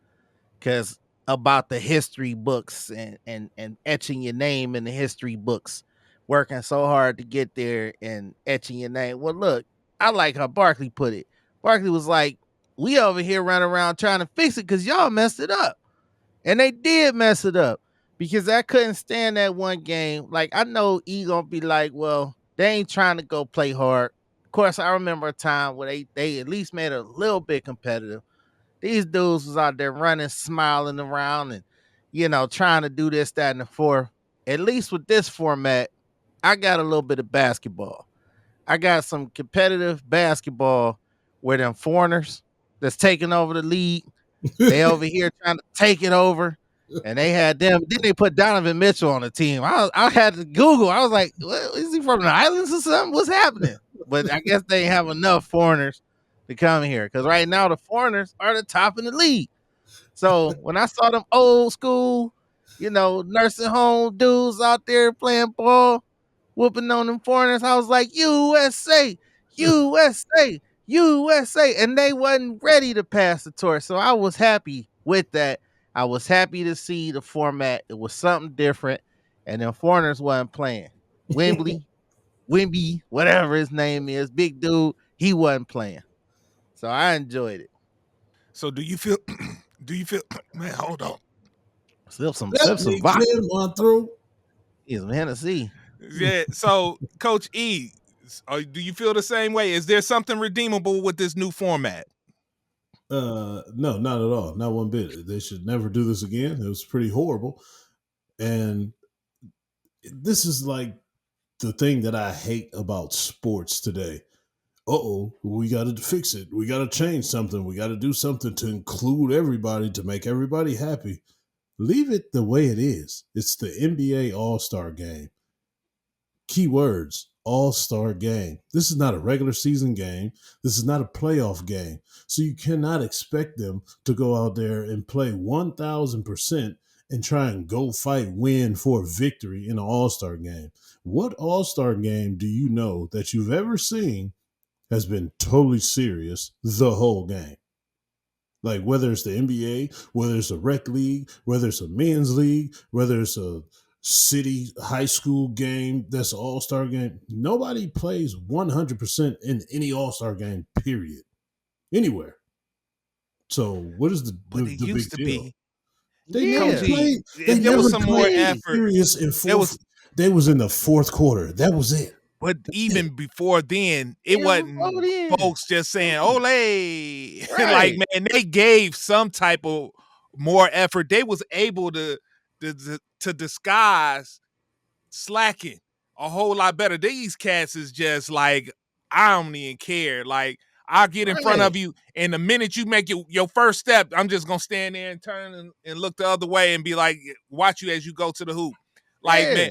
Speaker 3: because about the history books and etching your name in the history books, working so hard to get there and etching your name. Well, look, I like how Barkley put it. Barkley was like, we over here running around trying to fix it because y'all messed it up. And they did mess it up, because I couldn't stand that one game. Like, I know E gonna be like, well, they ain't trying to go play hard. Of course, I remember a time where they at least made it a little bit competitive. These dudes was out there running, smiling around, and, trying to do this, that, and the fourth. At least with this format, I got a little bit of basketball. I got some competitive basketball where them foreigners that's taking over the league, they over here trying to take it over. And they had them. Then they put Donovan Mitchell on the team. I had to Google. I was like, what, is he from the islands or something? What's happening? But I guess they have enough foreigners to come here, because right now the foreigners are the top in the league. So when I saw them old school, nursing home dudes out there playing ball, whooping on them foreigners, I was like, USA, USA, USA. And they wasn't ready to pass the torch. So I was happy with that. I was happy to see the format. It was something different. And then foreigners wasn't playing. Wimby, whatever his name is, big dude, he wasn't playing. So I enjoyed it.
Speaker 2: So do you feel man, hold on.
Speaker 3: Sip some vodka.
Speaker 1: On through.
Speaker 3: He's some Hennessy.
Speaker 2: Yeah. So Coach E, do you feel the same way? Is there something redeemable with this new format?
Speaker 1: No, not at all. Not one bit. They should never do this again. It was pretty horrible. And this is like the thing that I hate about sports today. We got to fix it. We got to change something. We got to do something to include everybody, to make everybody happy. Leave it the way it is. It's the NBA All-Star Game. Keywords, All-Star Game. This is not a regular season game. This is not a playoff game. So you cannot expect them to go out there and play 1,000% and try and go win for victory in an All-Star game. What All-Star game do you know that you've ever seen has been totally serious the whole game? Like, whether it's the NBA, whether it's a rec league, whether it's a men's league, whether it's a city high school game that's an all-star game, nobody plays 100% in any all-star game, period, anywhere. So what is the big deal? They never played. There was some more effort. They was in the fourth quarter. That was it.
Speaker 2: But even before then, it
Speaker 3: Yeah,
Speaker 2: wasn't
Speaker 3: before then.
Speaker 2: folks just saying "Ole." Like,
Speaker 3: Right.
Speaker 2: man, they gave some type of more effort. They was able to disguise slacking a whole lot better. These cats is just like, I don't even care. Like, I'll get in front of
Speaker 3: Right.
Speaker 2: you, and the minute you make your first step, I'm just gonna stand there and turn and look the other way and be like, watch you as you go to the hoop. Like,
Speaker 3: Yeah.
Speaker 2: man,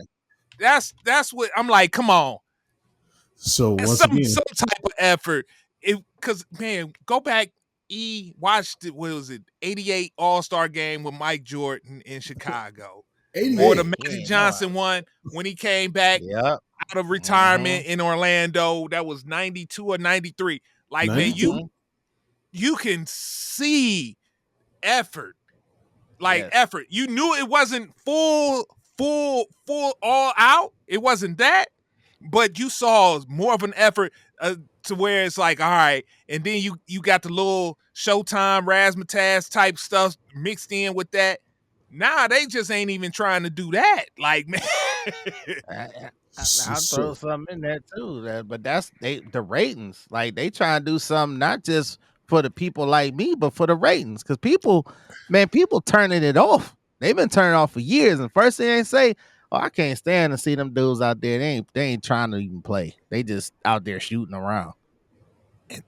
Speaker 2: that's what I'm like. Come on,
Speaker 1: So once
Speaker 2: some
Speaker 1: again,
Speaker 2: type of effort. Because man, go back. Watched it. What was it? 88 All-Star game with Mike Jordan in Chicago. Or the
Speaker 1: 88.
Speaker 2: Magic
Speaker 3: Yeah,
Speaker 2: Johnson one when he came back
Speaker 3: Yep.
Speaker 2: out of retirement in Orlando. That was 92 or 93. Like, man,
Speaker 1: 92.
Speaker 2: you can see effort. Like,
Speaker 3: Yes.
Speaker 2: effort. You knew it wasn't full all out. It wasn't that. But you saw more of an effort to where it's like, all right, and then you got the little Showtime razzmatazz type stuff mixed in with that. Nah, they just ain't even trying to do that. Like, man.
Speaker 3: I'll throw something in there too. But that's the ratings. Like, they try to do something not just for the people like me, but for the ratings. Because people turning it off. They've been turning off for years. And first thing they say, oh, I can't stand to see them dudes out there. They ain't trying to even play. They just out there shooting around.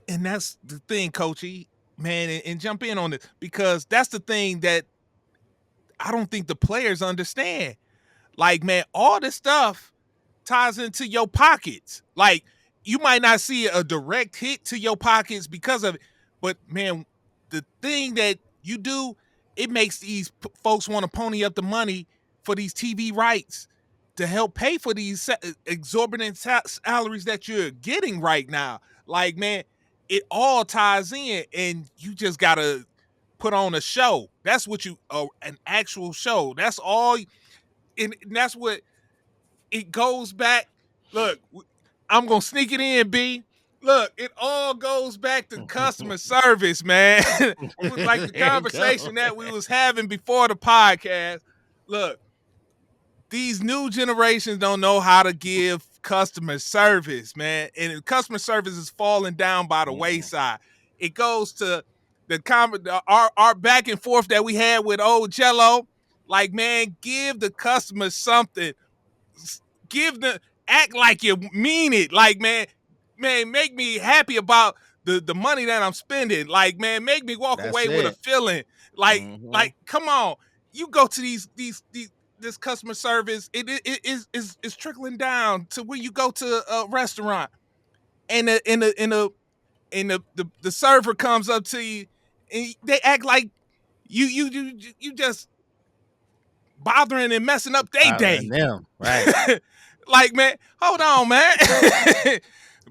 Speaker 2: And that's the thing, Coach E, man, and jump in on it, because that's the thing that I don't think the players understand. Like, man, all this stuff ties into your pockets. Like, you might not see a direct hit to your pockets because of it, but man, the thing that you do, it makes these folks want to pony up the money for these TV rights to help pay for these exorbitant salaries that you're getting right now. Like, man, it all ties in, and you just gotta put on a show. That's what an actual show. That's all, and that's what it goes back. Look, I'm gonna sneak it in, B. Look, it all goes back to customer service, man. It was like the conversation that we was having before the podcast. Look, these new generations don't know how to give customer service, and customer service is falling down by the wayside. It goes to our back and forth that we had with old Jello. Like, man, give the customer something. Act like you mean it. Like, man, make me happy about the money that I'm spending. Like, man, make me walk away with a feeling. Like, come on. You go to this customer service, it is trickling down to when you go to a restaurant, and the server comes up to you, and they act like you just bothering and messing up their day.
Speaker 3: Them, right?
Speaker 2: Like, man, hold on, man.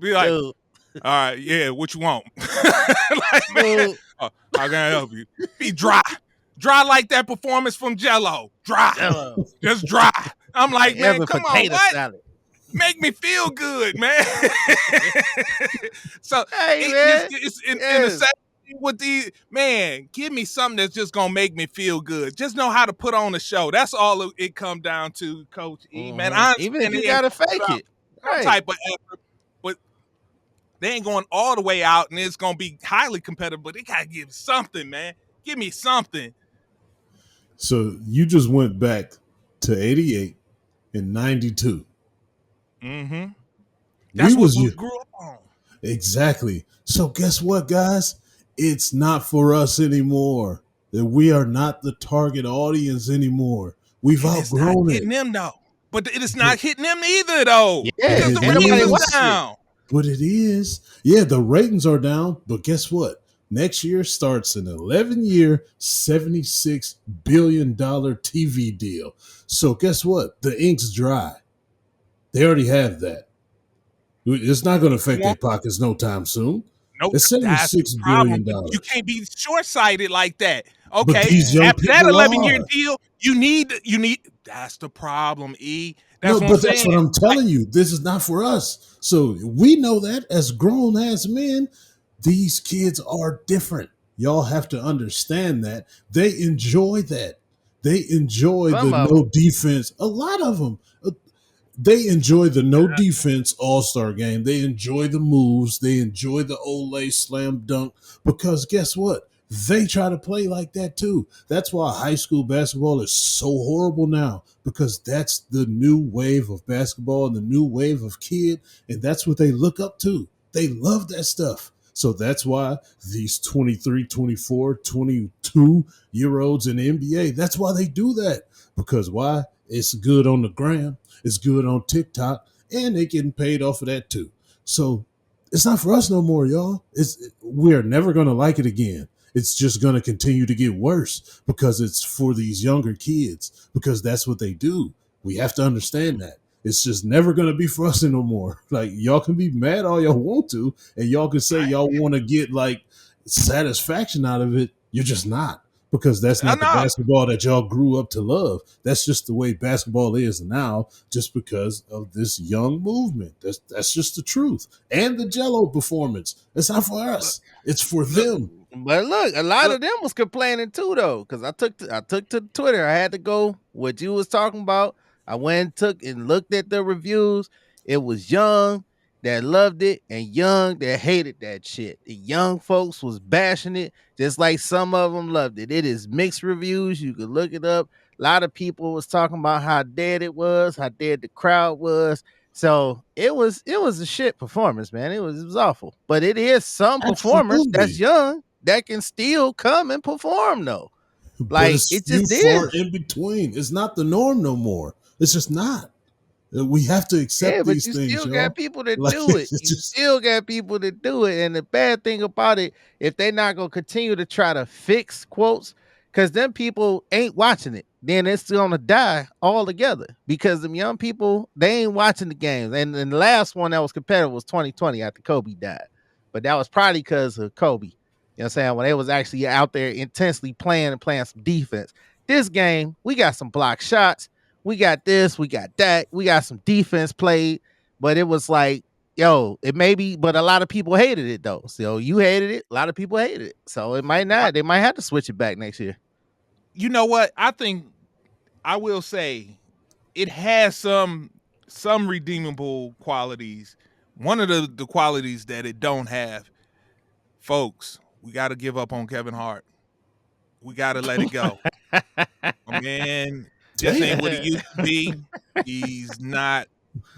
Speaker 2: Be like,
Speaker 3: Dude.
Speaker 2: all right, yeah, what you want? Like, man, how can I help you? Be dry like that performance from Jello. Dry, just dry. I'm like, man, come on, what?
Speaker 3: Salad.
Speaker 2: Make me feel good, man. So,
Speaker 3: hey,
Speaker 2: it's in the same with the man. Give me something that's just gonna make me feel good. Just know how to put on a show. That's all it come down to, Coach E. Man,
Speaker 3: even if you gotta fake it,
Speaker 2: right. Type of effort, but they ain't going all the way out, and it's gonna be highly competitive. But they gotta give something, man. Give me something.
Speaker 1: So you just went back to 88 and 92.
Speaker 2: Mm-hmm. That's what we grew up on.
Speaker 1: Exactly. So guess what, guys? It's not for us anymore. We are not the target audience anymore. We've outgrown it.
Speaker 2: Hitting them though, but it is not hitting them either though.
Speaker 3: Yeah,
Speaker 2: because the ratings are down.
Speaker 1: But it is. Yeah, the ratings are down. But guess what? Next year starts an 11-year, $76 billion TV deal. So guess what? The ink's dry. They already have that. It's not going to affect their pockets no time soon.
Speaker 2: Nope.
Speaker 1: It's $76 billion.
Speaker 2: You can't be short-sighted like that. Okay.
Speaker 1: After
Speaker 2: that 11-year deal, you need. That's the problem, E. That's what
Speaker 1: I'm telling you. This is not for us. So we know that as grown-ass men, these kids are different. Y'all have to understand that. They enjoy that. They enjoy the no defense. A lot of them. They enjoy the no defense all-star game. They enjoy the moves. They enjoy the Olay slam dunk because guess what? They try to play like that too. That's why high school basketball is so horrible now because that's the new wave of basketball and the new wave of kid, and that's what they look up to. They love that stuff. So that's why these 23, 24, 22 year olds in the NBA, that's why they do that. Because why? It's good on the gram. It's good on TikTok, and they getting paid off of that too. So it's not for us no more, y'all. We're never gonna like it again. It's just gonna continue to get worse because it's for these younger kids because that's what they do. We have to understand that. It's just never gonna be for us no more. Like y'all can be mad all y'all want to, and y'all can say y'all want to get like satisfaction out of it. You're just not because that's not the basketball that y'all grew up to love. That's just the way basketball is now, just because of this young movement. That's just the truth. And the Jello performance. It's not for us. It's for them.
Speaker 3: But look, a lot of them was complaining too, though, because I took to Twitter. I had to go what you was talking about. I went and looked at the reviews. It was young that loved it and young that hated that shit. The young folks was bashing it, just like some of them loved it. It is mixed reviews. You could look it up. A lot of people was talking about how dead it was, how dead the crowd was. So it was a shit performance, man. It was awful. But it is some performers that's young that can still come and perform though. Like it just is
Speaker 1: in between. It's not the norm no more. It's just not. We have to accept these things.
Speaker 3: You still got people that do it. You still got people that do it. And the bad thing about it, if they're not gonna continue to try to fix quotes, because them people ain't watching it, then it's gonna die altogether. Because them young people, they ain't watching the games. And the last one that was competitive was 2020 after Kobe died. But that was probably because of Kobe. You know what I'm saying? When they was actually out there intensely playing some defense. This game, we got some block shots. We got this, we got that, we got some defense played, but it was like, yo, it may be, but a lot of people hated it though. So you hated it, a lot of people hated it. So it might not, they might have to switch it back next year.
Speaker 2: You know what? I think I will say it has some redeemable qualities. One of the qualities that it don't have, folks, we got to give up on Kevin Hart. We got to let it go. Man, just ain't what he used to be. He's not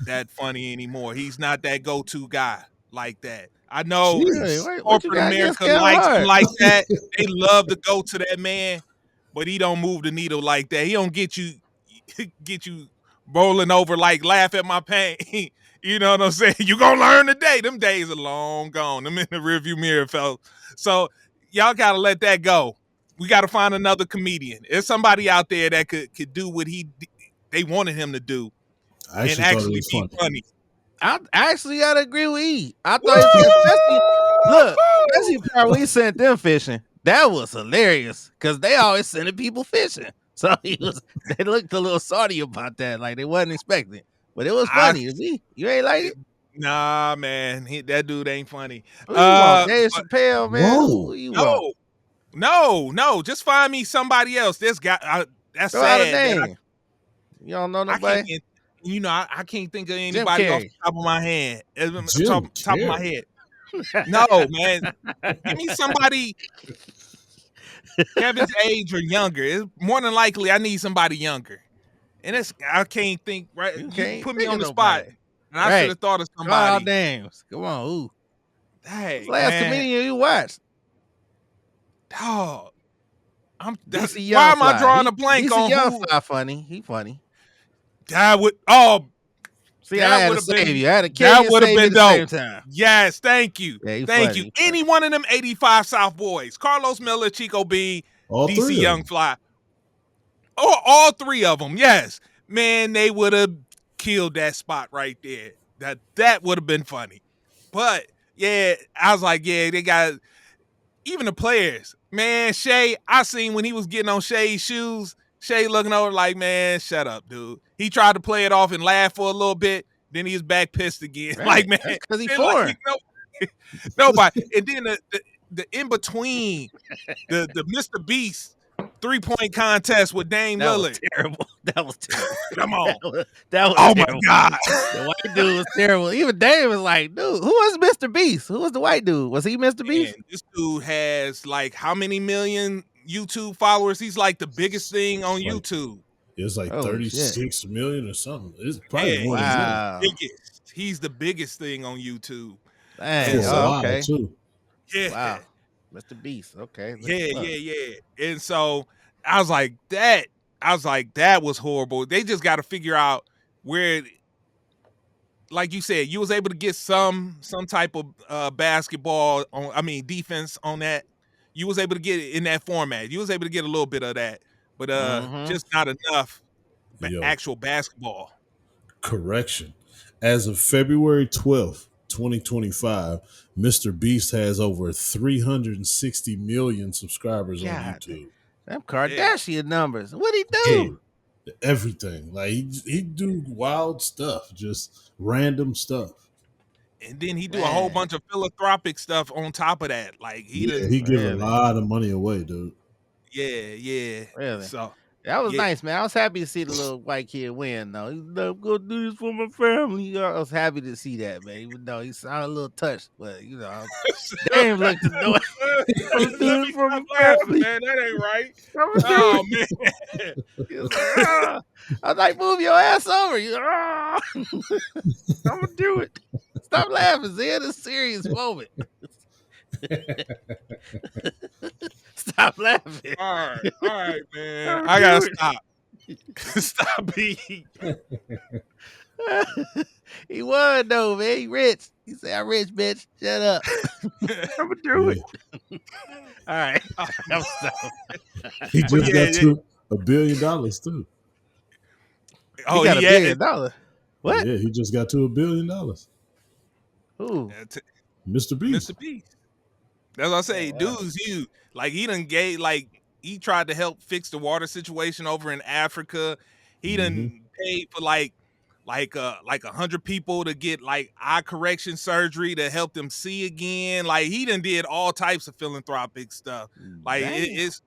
Speaker 2: that funny anymore. He's not that go-to guy like that. I know corporate America likes him like that. They love to go to that man, but he don't move the needle like that. He don't get you rolling over like laugh at my pain. You know what I'm saying? You gonna learn today. Them days are long gone. Them in the rearview mirror, fellas. So y'all gotta let that go. We got to find another comedian. There's somebody out there that could do what they wanted him to do and actually be funny.
Speaker 3: I actually gotta agree with E. I thought especially when he sent them fishing, that was hilarious because they always sending people fishing. So they looked a little salty about that, like they wasn't expecting it. But it was funny. You ain't like it?
Speaker 2: Nah, man, that dude ain't funny.
Speaker 3: Who you want? Dave Chappelle, man. Who you want?
Speaker 2: No, just find me somebody else. This guy, that's sad.
Speaker 3: You don't know nobody?
Speaker 2: I can't think of anybody off the top of my head. Top of my head. No, man. Give me somebody Kevin's age or younger. It's more than likely I need somebody younger. And I can't think, right? You put me on the spot. And I should have thought of somebody.
Speaker 3: Oh, damn. Come on. Ooh.
Speaker 2: Hey,
Speaker 3: last comedian you watched?
Speaker 2: Dog. Why am I drawing a blank on
Speaker 3: who? Funny. He funny.
Speaker 2: That would
Speaker 3: see, that would have been you. I had to that would have been dope.
Speaker 2: Yes, thank you. Yeah, thank you. Any one of them 85 South boys, Carlos Miller, Chico B, DC Young Fly. Oh, all three of them, yes. Man, they would have killed that spot right there. That would have been funny. But yeah, I was like, yeah, they got even the players. Man, Shea, I seen when he was getting on Shea's shoes, Shea looking over like, man, shut up, dude. He tried to play it off and laugh for a little bit. Then he was back pissed again. Right. Like, man.
Speaker 3: Because he's foreign.
Speaker 2: Nobody. And then the in-between, the Mr. Beast 3-point contest with Dame
Speaker 3: That was
Speaker 2: Lillard.
Speaker 3: terrible. That was terrible.
Speaker 2: Come on.
Speaker 3: That was
Speaker 2: Oh
Speaker 3: terrible.
Speaker 2: my God.
Speaker 3: The white dude was terrible. Even Dave was like, dude, who was Mr. Beast? Who was the white dude? Was he Mr. Beast?
Speaker 2: Man, this dude has like how many million YouTube followers? He's like the biggest thing on
Speaker 1: Like-
Speaker 2: YouTube.
Speaker 1: It's like
Speaker 3: Oh,
Speaker 1: 36 million or something. It's probably
Speaker 2: Yeah,
Speaker 1: more than that.
Speaker 3: Wow.
Speaker 2: Biggest. He's the biggest thing on YouTube.
Speaker 3: Dang.
Speaker 1: For a
Speaker 3: Oh,
Speaker 1: while,
Speaker 3: okay.
Speaker 1: too.
Speaker 2: Yeah.
Speaker 3: Wow. Mr. Beast. Okay. look
Speaker 2: Yeah,
Speaker 3: him up.
Speaker 2: yeah. And so I was like, that was horrible. They just got to figure out where, like you said, you was able to get some type of basketball defense on that. You was able to get it in that format. You was able to get a little bit of that, but just not enough
Speaker 1: Yo.
Speaker 2: actual basketball.
Speaker 1: Correction. As of February 12th, 2025, Mr. Beast has over 360 million subscribers on
Speaker 3: God.
Speaker 1: YouTube.
Speaker 3: Them Kardashian numbers. What'd he do?
Speaker 1: Yeah, everything. Like he do wild stuff, just random stuff.
Speaker 2: And then he do a whole
Speaker 3: Man.
Speaker 2: bunch of philanthropic stuff on top of that. Like he
Speaker 1: He give a
Speaker 3: Really?
Speaker 1: lot of money away, dude.
Speaker 2: yeah.
Speaker 3: Really?
Speaker 2: So
Speaker 3: That was
Speaker 2: Yeah.
Speaker 3: nice, man. I was happy to see the little white kid win, though. He's like, I'm gonna do this for my family. I was happy to see that, man. Even though he sounded a little touched, but Dame looked to do it.
Speaker 2: Let me stop laughing, man. That ain't right. Oh man.
Speaker 3: He was like, "Ah." I was like, move your ass over. He's like, "Ah." I'm gonna do it. Stop laughing, Zed. It's a serious moment. Stop laughing.
Speaker 2: All right, man.
Speaker 3: Don't
Speaker 2: I gotta
Speaker 3: do
Speaker 2: stop. Stop being.
Speaker 3: He won though, man. He rich. He said, I'm rich, bitch. Shut up. I'm gonna do it. All right. I'm sorry.
Speaker 1: He just
Speaker 2: Yeah,
Speaker 1: got to $1 billion too.
Speaker 2: Oh,
Speaker 3: he got $1
Speaker 2: yeah.
Speaker 3: billion. What?
Speaker 1: Yeah, he just got to $1 billion.
Speaker 3: Ooh.
Speaker 1: Mr. Beast.
Speaker 2: Mr. Beast. That's what I say.
Speaker 3: Oh, wow.
Speaker 2: Dude's huge. Like he done gave, like he tried to help fix the water situation over in Africa. He done paid for like 100 people to get like eye correction surgery to help them see again. Like he done did all types of philanthropic stuff. Like it's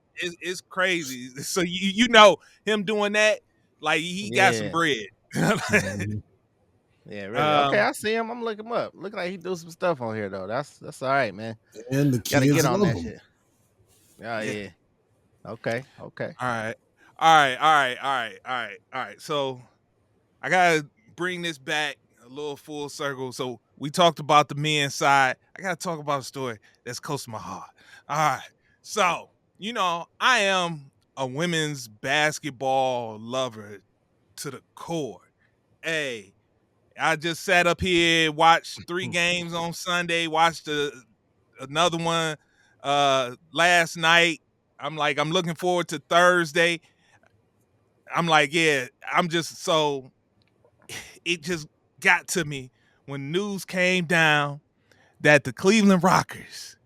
Speaker 2: crazy. So you know him doing that, like he got some
Speaker 3: Yeah.
Speaker 2: bread.
Speaker 1: Mhm.
Speaker 3: Yeah, really. Okay, I see him. I'm looking him up. Look like he do some stuff on here though. That's all right, man.
Speaker 1: And the
Speaker 3: Gotta
Speaker 1: kids
Speaker 3: get on
Speaker 1: love
Speaker 3: that
Speaker 1: him.
Speaker 3: shit. Oh, yeah. Okay.
Speaker 2: All right. So I gotta bring this back a little full circle. So we talked about the men's side. I gotta talk about a story that's close to my heart. All right. So, I am a women's basketball lover to the core. Hey, I just sat up here, watched 3 games on Sunday, watched another one last night. I'm looking forward to Thursday. I'm like, yeah, it just got to me when news came down that the Cleveland Rockers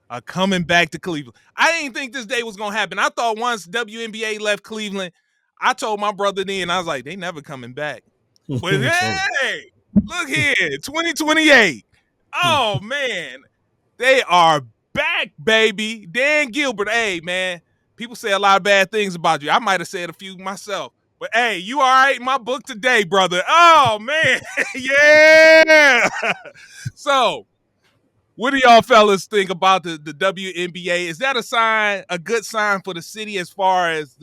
Speaker 2: are coming back to Cleveland. I didn't think this day was going to happen. I thought once WNBA left Cleveland, I told my brother then, I was like, they never coming back. But hey, look here, 2028. Oh, man, they are back, baby. Dan Gilbert, hey, man, people say a lot of bad things about you. I might have said a few myself. But, hey, you all right in my book today, brother? Oh, man. Yeah. So, what do y'all fellas think about the WNBA? Is that a good sign for the city as far as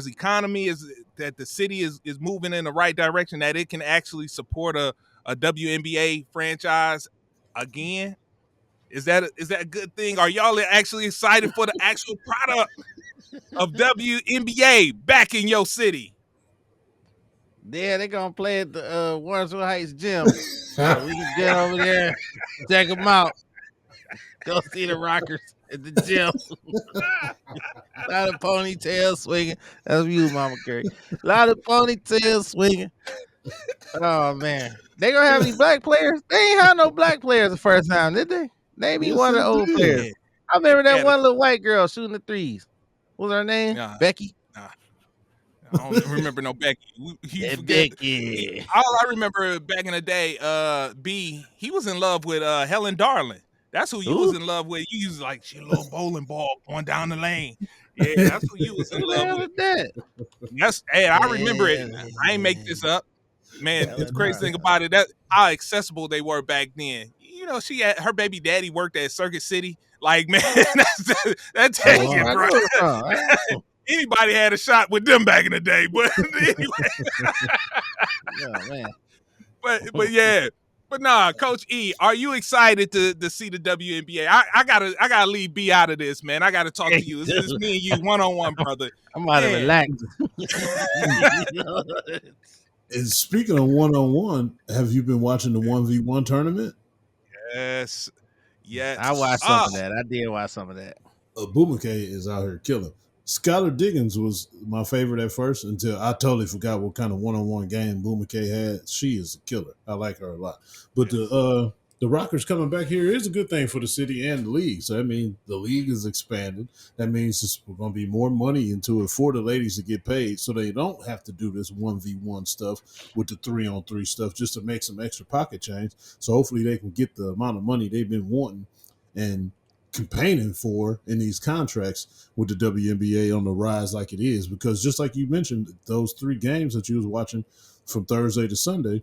Speaker 2: economy, is that the city is moving in the right direction, that it can actually support a WNBA franchise again? Is that a good thing? Are y'all actually excited for the actual product of WNBA back in your city?
Speaker 3: Yeah, they're gonna play at the Warrensville Heights gym. So we can get over there, check them out. Go see the Rockers at the gym. A lot of ponytails swinging. That's you, Mama Curry. A lot of ponytails swinging. Oh man, they gonna have any black players? They ain't have no black players the first time, did they? Maybe
Speaker 1: Yes,
Speaker 3: one of
Speaker 1: they
Speaker 3: the old
Speaker 1: did.
Speaker 3: players. I remember that
Speaker 2: Yeah,
Speaker 3: one little white girl shooting the threes. What was her name?
Speaker 2: Nah.
Speaker 3: Becky.
Speaker 2: I don't remember no Becky. You
Speaker 3: Yeah,
Speaker 2: forget-
Speaker 3: Becky.
Speaker 2: All I remember back in the day, he was in love with Helen Darling. That's who you was in love with. You was like, she a little bowling ball going down the lane. Yeah, that's who you was in
Speaker 3: Who the
Speaker 2: love
Speaker 3: hell
Speaker 2: with.
Speaker 3: is that?
Speaker 2: Yes, hey, I remember it.
Speaker 3: Yeah,
Speaker 2: I ain't make this up. Man,
Speaker 3: Hell
Speaker 2: the
Speaker 3: is
Speaker 2: crazy
Speaker 3: not.
Speaker 2: thing about it, that how accessible they were back then. You know, her baby daddy worked at Circuit City. Like, man, that
Speaker 3: I
Speaker 2: tell
Speaker 3: know,
Speaker 2: you,
Speaker 3: I
Speaker 2: bro.
Speaker 3: know the song. I know.
Speaker 2: Anybody had a shot with them back in the day. But anyway,
Speaker 3: Oh, man.
Speaker 2: but yeah. But nah, Coach E, are you excited to see the WNBA? I gotta leave B out of this, man. I gotta talk to you. It's me and you one on one, brother.
Speaker 3: I'm about to
Speaker 2: Man.
Speaker 3: relax.
Speaker 1: And speaking of one-on-one, have you been watching the 1v1 tournament?
Speaker 2: Yes. Yes.
Speaker 3: I watched some of that. I did watch some of that.
Speaker 1: Bumake is out here killing. Skylar Diggins was my favorite at first until I totally forgot what kind of one-on-one game Bumake had. She is a killer. I like her a lot. But the Rockers coming back here is a good thing for the city and the league. So, I mean, the league is expanded. That means there's going to be more money into it for the ladies to get paid so they don't have to do this 1v1 stuff with the 3-on-3 stuff just to make some extra pocket change. So, hopefully they can get the amount of money they've been wanting and campaigning for in these contracts with the WNBA on the rise like it is. Because just like you mentioned, those 3 games that you was watching from Thursday to Sunday,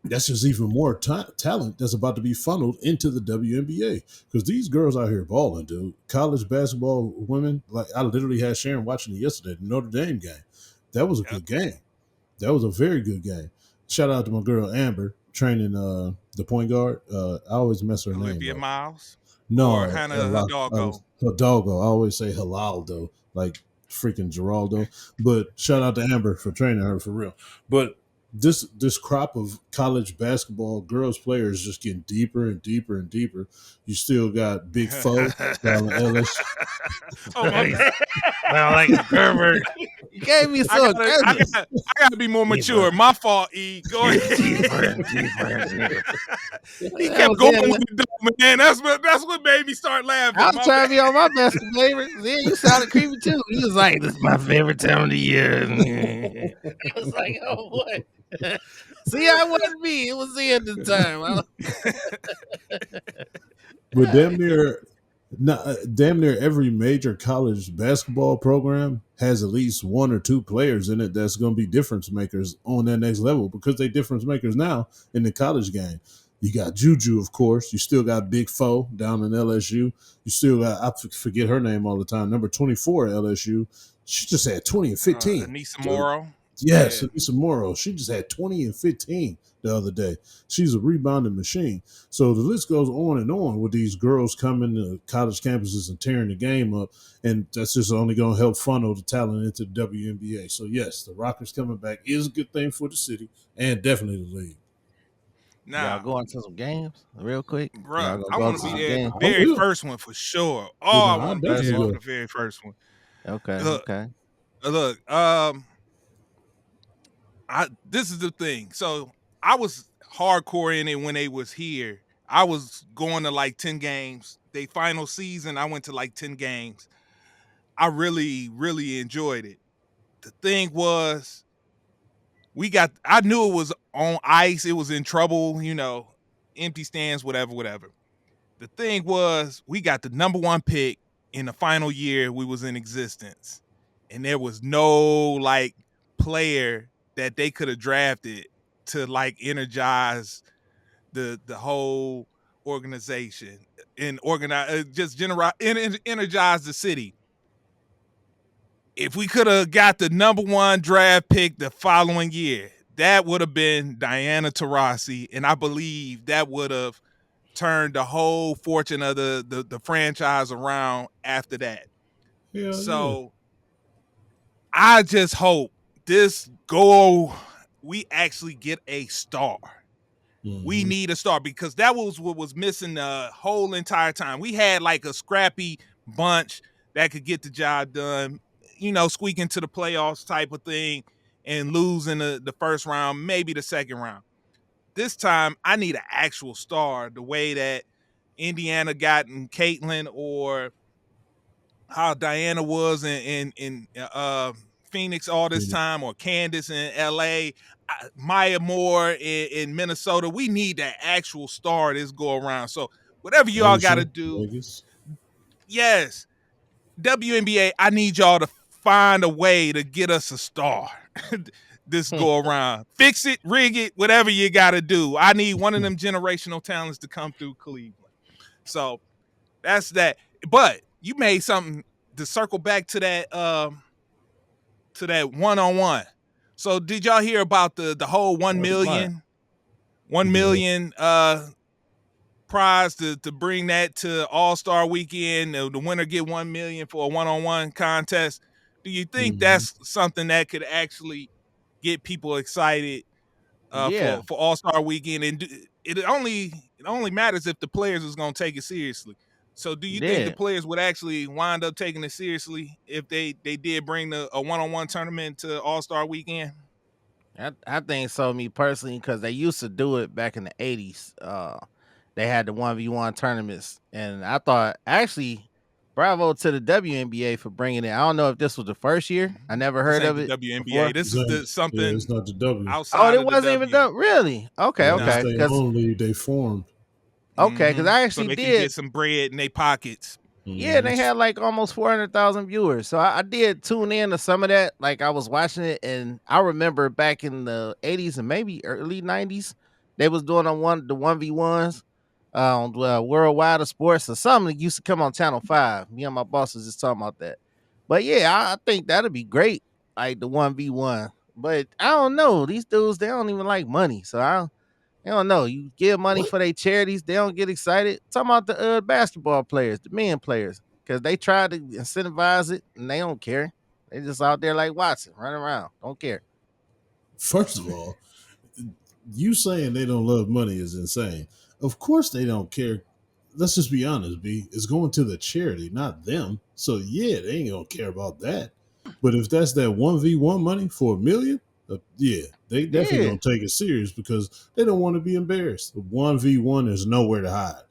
Speaker 1: that's just even more talent that's about to be funneled into the WNBA because these girls out here balling, dude. College basketball women, like I literally had Sharon watching it yesterday, the Notre Dame game. That was a good game. That was a very good game. Shout out to my girl Amber training the point guard. I always mess her
Speaker 2: Olivia
Speaker 1: name up.
Speaker 2: Miles.
Speaker 1: No,
Speaker 2: Or Hannah Hidalgo.
Speaker 1: Hidalgo. I always say Hilaldo, like freaking Geraldo. But shout out to Amber for training her for real. But this crop of college basketball girls players just getting deeper and deeper and deeper. You still got Big Foe down in LSU.
Speaker 2: Oh my bad.
Speaker 3: Sound like a pervert. You gave me so
Speaker 2: I gotta be more mature. My fault, E. Go ahead. He kept going with the dope, man. That's what made me start laughing.
Speaker 3: I was trying to be on my best favorite. Then you sounded creepy too. He was like, "This is my favorite time of the year." I was like, "Oh boy." See, I wasn't me. It was the end of the time.
Speaker 1: But damn near every major college basketball program has at least 1 or 2 players in it that's going to be difference makers on that next level because they difference makers now in the college game. You got Juju, of course. You still got Big Foe down in LSU. You still got, I forget her name all the time, number 24 at LSU. She just had 20 and 15.
Speaker 2: Anissa Morrow.
Speaker 1: Yes, Anissa Morrow. She just had 20 and 15 the other day. She's a rebounding machine. So the list goes on and on with these girls coming to college campuses and tearing the game up. And that's just only going to help funnel the talent into the WNBA. So, yes, the Rockers coming back is a good thing for the city and definitely the league.
Speaker 2: Now,
Speaker 3: y'all going to some games real quick?
Speaker 2: Bro, I want to be there
Speaker 3: game?
Speaker 2: the very first one for sure. Oh, I want to be there for the very first one.
Speaker 3: Okay,
Speaker 2: Look, this is the thing. So I was hardcore in it when they was here. I was going to like 10 games. They final season, I went to like 10 games. I really, really enjoyed it. The thing was, I knew it was on ice. It was in trouble, empty stands, whatever. The thing was, we got the number 1 pick in the final year we was in existence. And there was no like player that they could have drafted to like energize the whole organization and energize the city. If we could have got the number 1 draft pick the following year, that would have been Diana Taurasi, and I believe that would have turned the whole fortune of the franchise around after that.
Speaker 1: Yeah,
Speaker 2: so I just hope we actually get a star. Mm-hmm. We need a star because that was what was missing the whole entire time. We had like a scrappy bunch that could get the job done, squeak into the playoffs type of thing and lose in the first round, maybe the second round. This time, I need an actual star, the way that Indiana got in Caitlin or how Diana was in Phoenix all this time, or Candace in LA, Maya Moore in Minnesota. We need that actual star this go around. So whatever y'all got to do,
Speaker 1: Vegas.
Speaker 2: yes, WNBA, I need y'all to find a way to get us a star. This go around. Fix it, rig it, whatever you got to do. I need one of them generational talents to come through Cleveland. So that's that. But you made something to circle back to that one-on-one. So did y'all hear about the whole 1 million prize to bring that to All-Star weekend? The winner get 1 million for a one-on-one contest. Do you think that's something that could actually get people excited for All-Star weekend? And it only matters if the players is going to take it seriously. So do you think the players would actually wind up taking it seriously if they did bring a one-on-one tournament to All-Star weekend?
Speaker 3: I think so, me personally, because they used to do it back in the 80s. They had the 1v1 tournaments, and I thought, actually, bravo to the WNBA for bringing it. I don't know if this was the first year. I never heard of it.
Speaker 2: WNBA.
Speaker 3: Before.
Speaker 2: This is something.
Speaker 1: Yeah, it's not the W.
Speaker 2: Outside.
Speaker 3: Oh, it wasn't even done. Really? Okay, okay.
Speaker 1: Only they formed.
Speaker 3: Okay, because I actually
Speaker 2: so they
Speaker 3: did
Speaker 2: can get some bread in their pockets.
Speaker 3: Yeah, they had like almost 400,000 viewers. So I did tune in to some of that. Like I was watching it, and I remember back in the 80s and maybe early 90s, they was doing the 1v1s on Worldwide of Sports or something that used to come on Channel 5. Me and my boss was just talking about that. But yeah, I think that'd be great, like the 1v1. But I don't know. These dudes, they don't even like money. So I don't know. You give money for their charities, they don't get excited. Talking about the basketball players, the men players, because they try to incentivize it and they don't care. They just out there like Watson, running around, don't care.
Speaker 1: First of all, you saying they don't love money is insane. Of course they don't care. Let's just be honest, B. It's going to the charity, not them. So yeah, they ain't gonna care about that. But if that's that 1v1 money for $1 million, yeah, they definitely don't take it serious because they don't want to be embarrassed. The 1v1 is nowhere to hide.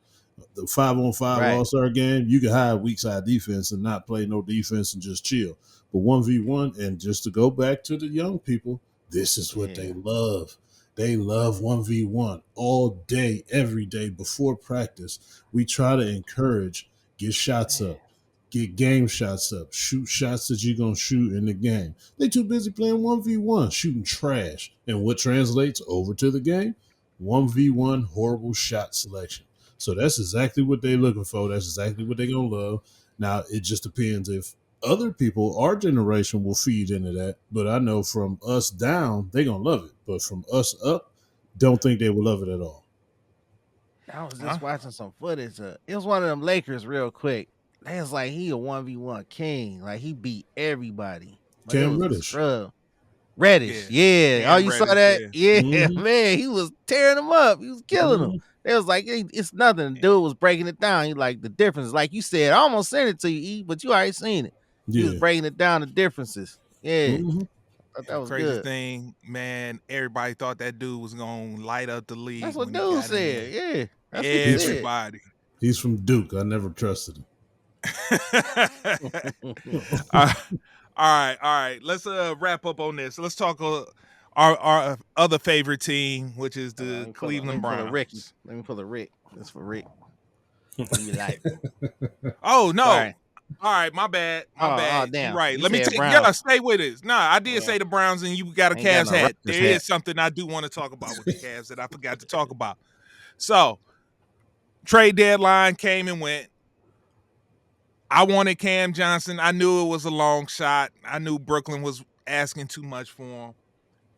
Speaker 1: The 5-on-5 All-Star game, you can hide weak side defense and not play no defense and just chill. But 1v1, and just to go back to the young people, this is what they love. They love 1v1 all day, every day before practice. We try to encourage, get shots up. Get game shots up. Shoot shots that you're going to shoot in the game. They too busy playing 1v1, shooting trash. And what translates over to the game? 1v1 horrible shot selection. So that's exactly what they're looking for. That's exactly what they're going to love. Now, it just depends if other people, our generation, will feed into that. But I know from us down, they're going to love it. But from us up, don't think they will love it at all.
Speaker 3: I was just watching some footage. It was one of them Lakers real quick. They was like, he a 1v1 king. Like, he beat everybody. Like,
Speaker 1: Cam Reddish.
Speaker 3: Reddish, yeah. Oh, you saw that? Yeah, man. He was tearing them up. He was killing them. They was like, it's nothing. The dude was breaking it down. He like, the difference. Like you said, I almost sent it to you, E, but you already seen it. He was breaking it down, the differences. Yeah. That was
Speaker 2: crazy
Speaker 3: good.
Speaker 2: Thing, man. Everybody thought that dude was going to light up the league.
Speaker 3: That's what dude said. Yeah. That's
Speaker 2: everybody.
Speaker 1: He's from Duke. I never trusted him.
Speaker 2: All right. Let's wrap up on this. Let's talk our other favorite team, which is the Cleveland Browns.
Speaker 3: Let me pull a Rick. That's for Rick. Like.
Speaker 2: Oh no! All right, my bad. Oh, damn. Right. Let me stay with us. Nah, I did say the Browns, and you got a Cavs hat. There is something I do want to talk about with the Cavs that I forgot to talk about. So, trade deadline came and went. I wanted Cam Johnson. I knew it was a long shot. I knew Brooklyn was asking too much for him.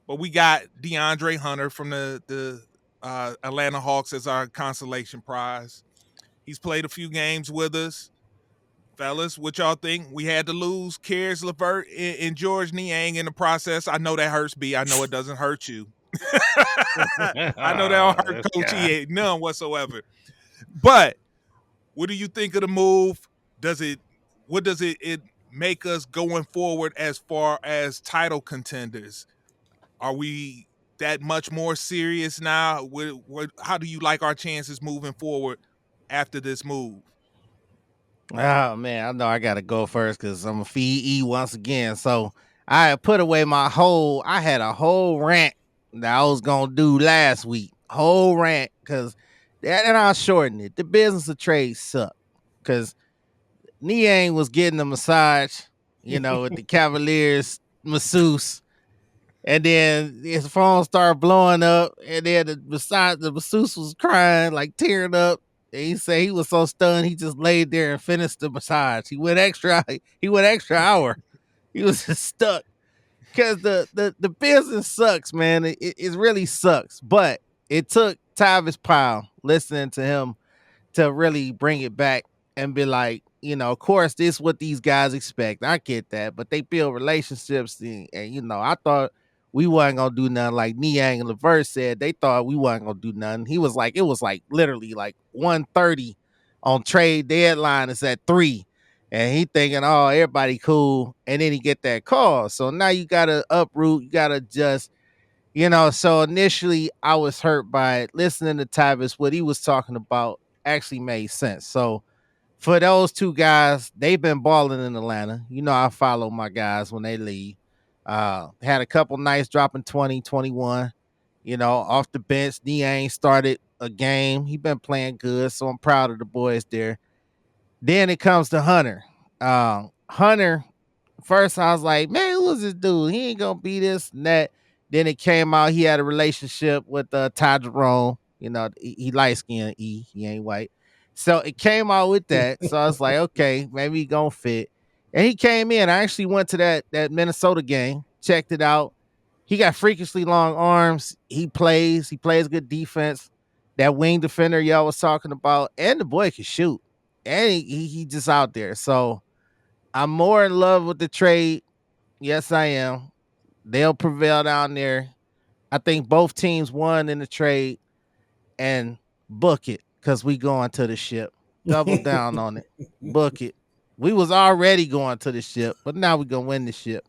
Speaker 2: But we got DeAndre Hunter from the Atlanta Hawks as our consolation prize. He's played a few games with us. Fellas, what y'all think? We had to lose Caris LeVert and George Niang in the process. I know that hurts, B. I know it doesn't hurt you. I know that don't hurt Coach E. None whatsoever. But what do you think of the move? What does it make us going forward as far as title contenders? Are we that much more serious now? How do you like our chances moving forward after this move?
Speaker 3: Oh man, I know I gotta go first because I'm a feed E once again. So I put away I had a whole rant that I was gonna do last week. Whole rant, because and I'll shorten it. The business of trade suck. Because Niang was getting a massage, with the Cavaliers masseuse. And then his phone started blowing up, and then the masseuse was crying, like tearing up. And he said he was so stunned, he just laid there and finished the massage. He went extra. He went extra hour. He was just stuck because the business sucks, man. It really sucks. But it took Tavis Powell listening to him to really bring it back and be like, of course, this is what these guys expect. I get that, but they build relationships, and I thought we wasn't gonna do nothing. Like Niang and Levert said, they thought we wasn't gonna do nothing. He was like, it was like literally like 1:30 on trade deadline. It's at 3. And he thinking, oh, everybody cool. And then he get that call. So now you gotta uproot, you gotta just so initially I was hurt by it. Listening to Tavis, what he was talking about actually made sense. So for those two guys, they've been balling in Atlanta. I follow my guys when they leave. Had a couple nights dropping 20, 21. Off the bench. Niang started a game. He been playing good, so I'm proud of the boys there. Then it comes to Hunter. Hunter, first I was like, man, who is this dude? He ain't gonna be this and that. Then it came out he had a relationship with Ty Jerome. He light skinned he ain't white. So it came out with that. So I was like, okay, maybe he gonna fit. And he came in. I actually went to that Minnesota game, checked it out. He got freakishly long arms. He plays good defense. That wing defender y'all was talking about, and the boy can shoot. And he just out there. So I'm more in love with the trade. Yes, I am. They'll prevail down there. I think both teams won in the trade, and book it because we going to the ship. Double down on it. Book it. We was already going to the ship, but now we gonna win the ship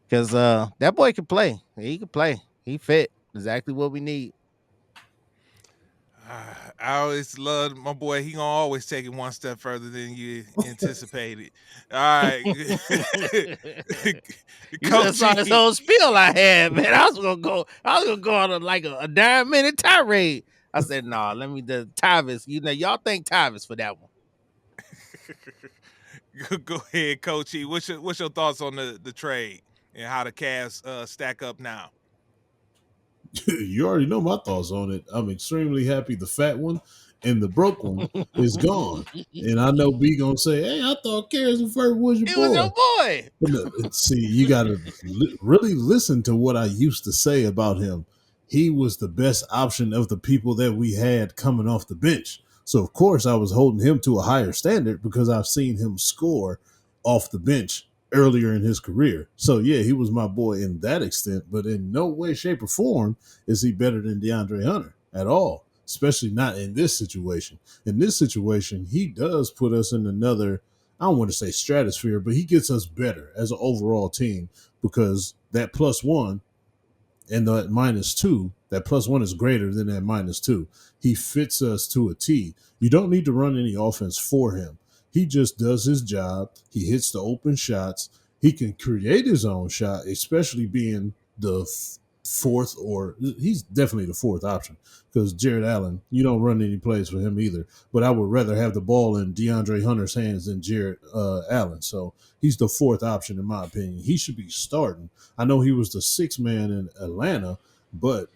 Speaker 3: because that boy can play. He can play. He fit exactly what we need.
Speaker 2: I always loved my boy. He gonna always take it one step further than you anticipated. All right,
Speaker 3: You just saw this whole spiel I had, man. I was gonna go on like a 9-minute tirade. I said, nah, let me do Tavis. Y'all thank Tavis for that one.
Speaker 2: Go ahead, Coach E. What's your thoughts on the trade and how the Cavs stack up now?
Speaker 1: You already know my thoughts on it. I'm extremely happy the fat one and the broke one is gone. And I know B gonna say, "Hey, I thought Harrison Ford was your
Speaker 3: It
Speaker 1: boy."
Speaker 3: was your boy.
Speaker 1: See, you gotta really listen to what I used to say about him. He was the best option of the people that we had coming off the bench. So of course I was holding him to a higher standard because I've seen him score off the bench earlier in his career. So yeah, he was my boy in that extent, but in no way, shape, or form is he better than DeAndre Hunter at all, especially not in this situation. In this situation, he does put us in another, I don't want to say stratosphere, but he gets us better as an overall team because that +1 and that -2, that +1 is greater than that -2. He fits us to a T. You don't need to run any offense for him. He just does his job. He hits the open shots. He can create his own shot, especially being the fourth, or he's definitely the fourth option because Jared Allen, you don't run any plays for him either. But I would rather have the ball in DeAndre Hunter's hands than Jared Allen. So he's the fourth option in my opinion. He should be starting. I know he was the sixth man in Atlanta, but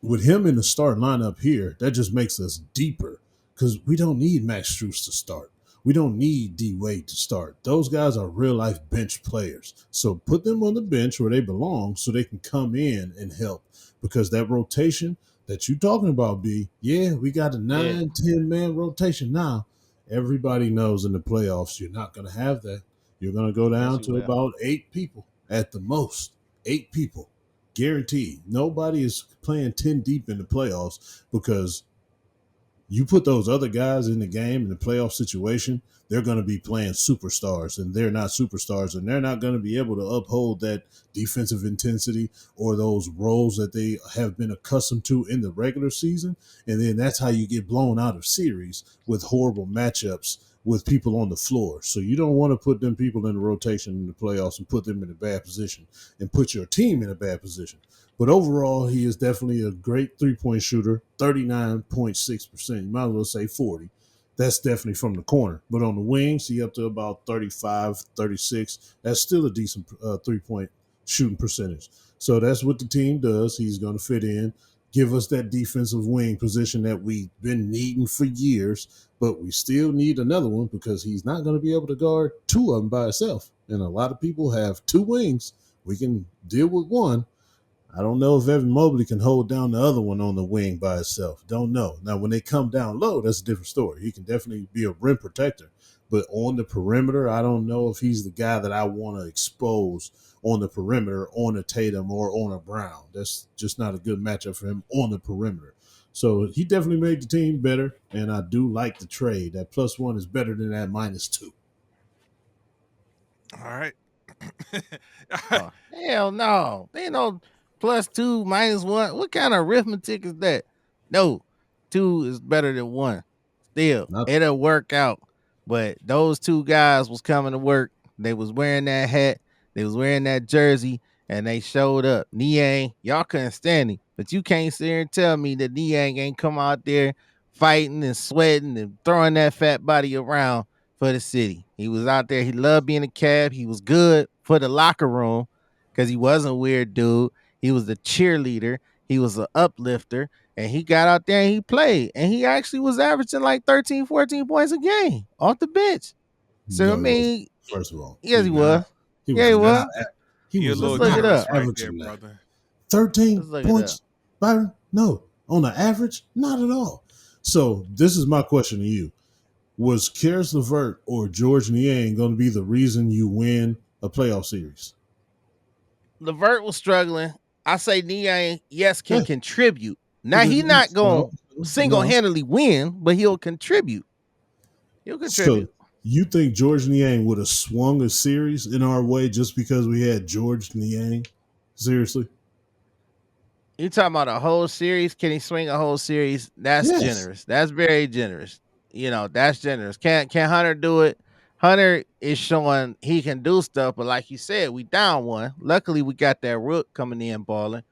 Speaker 1: with him in the starting lineup here, that just makes us deeper because we don't need Max Strus to start. We don't need D Wade to start. Those guys are real life bench players. So put them on the bench where they belong so they can come in and help. Because that rotation that you're talking about, B, yeah, we got a 9-10 man rotation now. Everybody knows in the playoffs you're not going to have that. You're going to go down to about 8 people at the most. 8 people. Guaranteed. Nobody is playing 10 deep in the playoffs because you put those other guys in the game in the playoff situation, they're going to be playing superstars, and they're not superstars, and they're not going to be able to uphold that defensive intensity or those roles that they have been accustomed to in the regular season. And then that's how you get blown out of series with horrible matchups with people on the floor. So you don't want to put them people in the rotation in the playoffs and put them in a bad position and put your team in a bad position. But overall, he is definitely a great 3-point shooter, 39.6%. You might as well say 40. That's definitely from the corner. But on the wings, he up to about 35, 36. That's still a decent 3-point shooting percentage. So that's what the team does. He's going to fit in, give us that defensive wing position that we've been needing for years, but we still need another one because he's not going to be able to guard two of them by himself. And a lot of people have two wings. We can deal with one. I don't know if Evan Mobley can hold down the other one on the wing by itself. Don't know. Now, when they come down low, that's a different story. He can definitely be a rim protector. But on the perimeter, I don't know if he's the guy that I want to expose on the perimeter on a Tatum or on a Brown. That's just not a good matchup for him on the perimeter. So he definitely made the team better, and I do like the trade. That +1 is better than that -2.
Speaker 2: All right.
Speaker 3: Oh, hell no. They ain't no +2, -1. What kind of arithmetic is that? No, 2 is better than 1. Still, it'll work out. But those two guys was coming to work. They was wearing that hat. They was wearing that jersey, and they showed up. Niang, y'all couldn't stand him. But you can't sit here and tell me that Niang ain't come out there fighting and sweating and throwing that fat body around for the city. He was out there. He loved being a Cab. He was good for the locker room because he wasn't a weird dude. He was a cheerleader. He was an uplifter. And he got out there and he played. And he actually was averaging like 13, 14 points a game off the bench. So,
Speaker 1: No,
Speaker 3: I mean,
Speaker 1: first of all,
Speaker 3: yes, he was.
Speaker 1: He
Speaker 3: Yeah, he was.
Speaker 1: He was
Speaker 2: Look
Speaker 3: it up.
Speaker 2: right there, brother.
Speaker 1: 13 points, Byron? No. On the average? Not at all. So this is my question to you. Was Karis LeVert or George Niang going to be the reason you win a playoff series?
Speaker 3: LeVert was struggling. I say Niang, yes, can contribute. Now, he's not going to single-handedly win, but he'll contribute. He'll contribute.
Speaker 1: So you think George Niang would have swung a series in our way just because we had George Niang? Seriously?
Speaker 3: You talking about a whole series? Can he swing a whole series? That's generous. That's very generous. You know, that's generous. Can Hunter do it? Hunter is showing he can do stuff, but like you said, we down one. Luckily, we got that Rook coming in balling.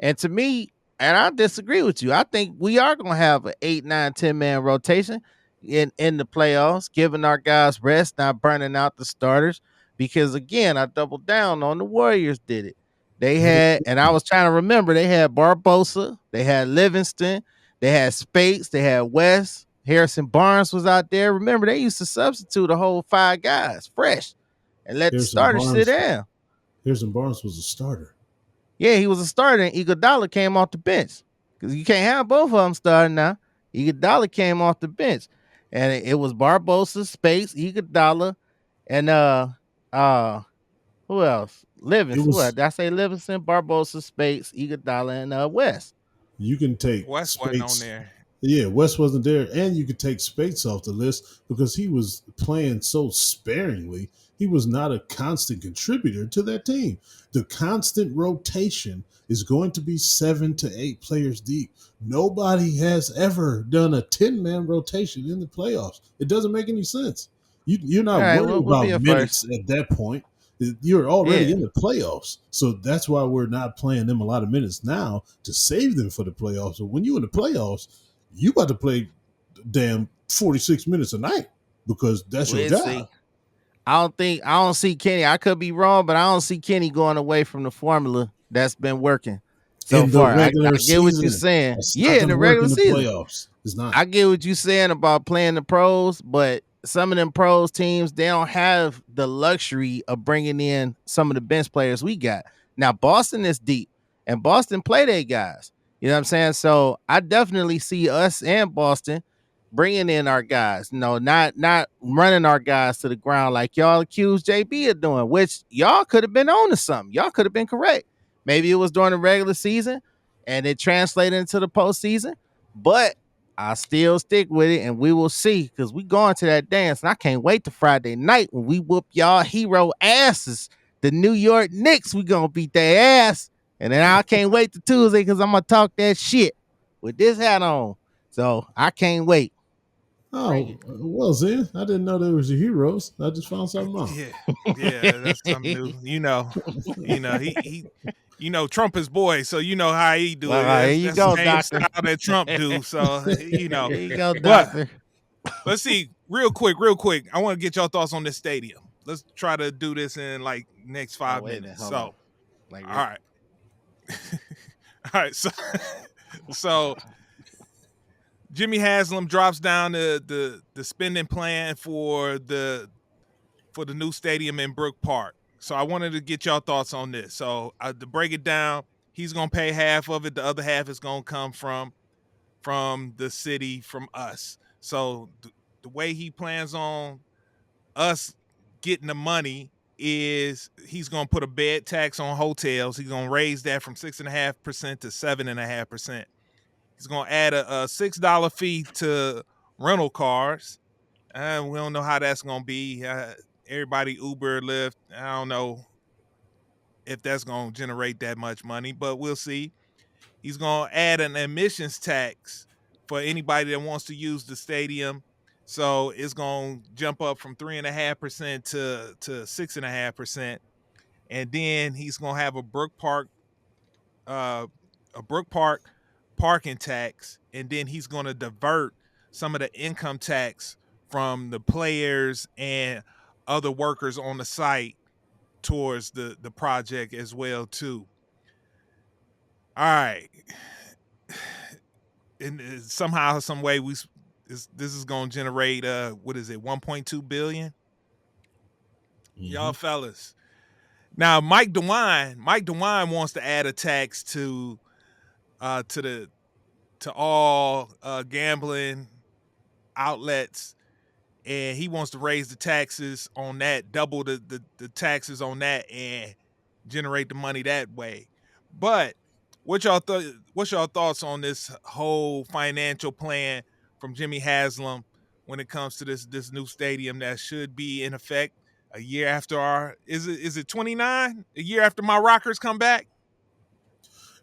Speaker 3: And to me, and I disagree with you, I think we are going to have an 8, 9, 10-man rotation in the playoffs, giving our guys rest, not burning out the starters. Because, again, I doubled down on the Warriors did it. They had, and I was trying to remember, they had Barbosa, they had Livingston, they had Spates, they had West, Harrison Barnes was out there. Remember, they used to substitute a whole 5 guys fresh and let the starters sit down.
Speaker 1: Harrison Barnes was a starter.
Speaker 3: Yeah, he was a starter, and Iguodala came off the bench because you can't have both of them starting now. Iguodala came off the bench, and it was Barbosa, Spates, Iguodala, and who else? Livingston. What did I say? Livingston, Barbosa, Spates, Iguodala, and West.
Speaker 1: You can take
Speaker 2: West wasn't on there.
Speaker 1: Yeah, West wasn't there, and you could take Spates off the list because he was playing so sparingly. He was not a constant contributor to that team. The constant rotation is going to be 7 to 8 players deep. Nobody has ever done a 10-man rotation in the playoffs. It doesn't make any sense. You're not worried about minutes at that point. You're already in the playoffs. So that's why we're not playing them a lot of minutes now to save them for the playoffs. So when you're in the playoffs, you got to play damn 46 minutes a night because that's your job.
Speaker 3: See. I don't see Kenny. I could be wrong, but I don't see Kenny going away from the formula that's been working so far. I get what you're saying. In the regular season.
Speaker 1: Playoffs. It's not.
Speaker 3: I get what you're saying about playing the pros, but some of them pros teams, they don't have the luxury of bringing in some of the bench players we got. Now, Boston is deep, and Boston play their guys. You know what I'm saying? So I definitely see us and Boston bringing in our guys, not running our guys to the ground like y'all accused JB of doing, which y'all could have been on to something. Y'all could have been correct. Maybe it was during the regular season and it translated into the postseason, but I still stick with it and we will see because we going to that dance and I can't wait to Friday night when we whoop y'all hero asses. The New York Knicks, we going to beat their ass. And then I can't wait to Tuesday because I'm going to talk that shit with this hat on. So I can't wait.
Speaker 1: Oh, well, Zen, I didn't know there was your heroes. I just found something out.
Speaker 2: Yeah, that's something new. He Trump is boy, so you know how he do it.
Speaker 3: Here you go,
Speaker 2: Doctor. Style that Trump do. So
Speaker 3: There you go, Doctor.
Speaker 2: Let's see, real quick. I want to get your thoughts on this stadium. Let's try to do this in like next
Speaker 3: Oh,
Speaker 2: 5
Speaker 3: wait a minute.
Speaker 2: minutes.
Speaker 3: Hold
Speaker 2: So,
Speaker 3: on. Like,
Speaker 2: all right. All right, so Jimmy Haslam drops down the spending plan for the new stadium in Brook Park. So I wanted to get y'all thoughts on this. So to break it down, he's gonna pay half of it. The other half is gonna come from the city, from us. So the way he plans on us getting the money is he's gonna put a bed tax on hotels. He's gonna raise that from 6.5% to 7.5%. He's gonna add a $6 fee to rental cars. We don't know how that's gonna be. Everybody Uber, Lyft. I don't know if that's gonna generate that much money, but we'll see. He's gonna add an admissions tax for anybody that wants to use the stadium. So it's gonna jump up from 3.5% to 6.5%, and then he's gonna have a Brook Park parking tax, and then he's gonna divert some of the income tax from the players and other workers on the site towards the project as well too. All right, and somehow, some way, this is going to generate what is it, 1.2 billion. Y'all fellas. Now Mike DeWine wants to add a tax to all gambling outlets, and he wants to raise the taxes on that, double the taxes on that, and generate the money that way. But what's y'all thoughts on this whole financial plan from Jimmy Haslam when it comes to this new stadium that should be in effect a year after is it 29? A year after my Rockers come back?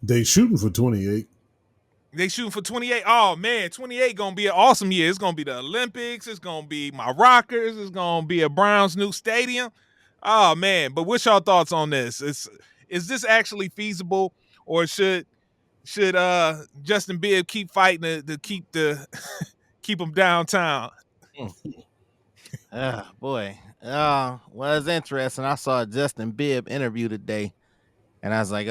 Speaker 1: They shooting for 28.
Speaker 2: They shooting for 28. Oh man, 28 gonna be an awesome year. It's gonna be the Olympics. It's gonna be my Rockers. It's gonna be a Browns new stadium. Oh man, but what's y'all thoughts on this? Is this actually feasible, or should Justin Bibb keep fighting to keep keep them downtown?
Speaker 3: Boy. Well, it's interesting. I saw a Justin Bibb interview today, and I was like,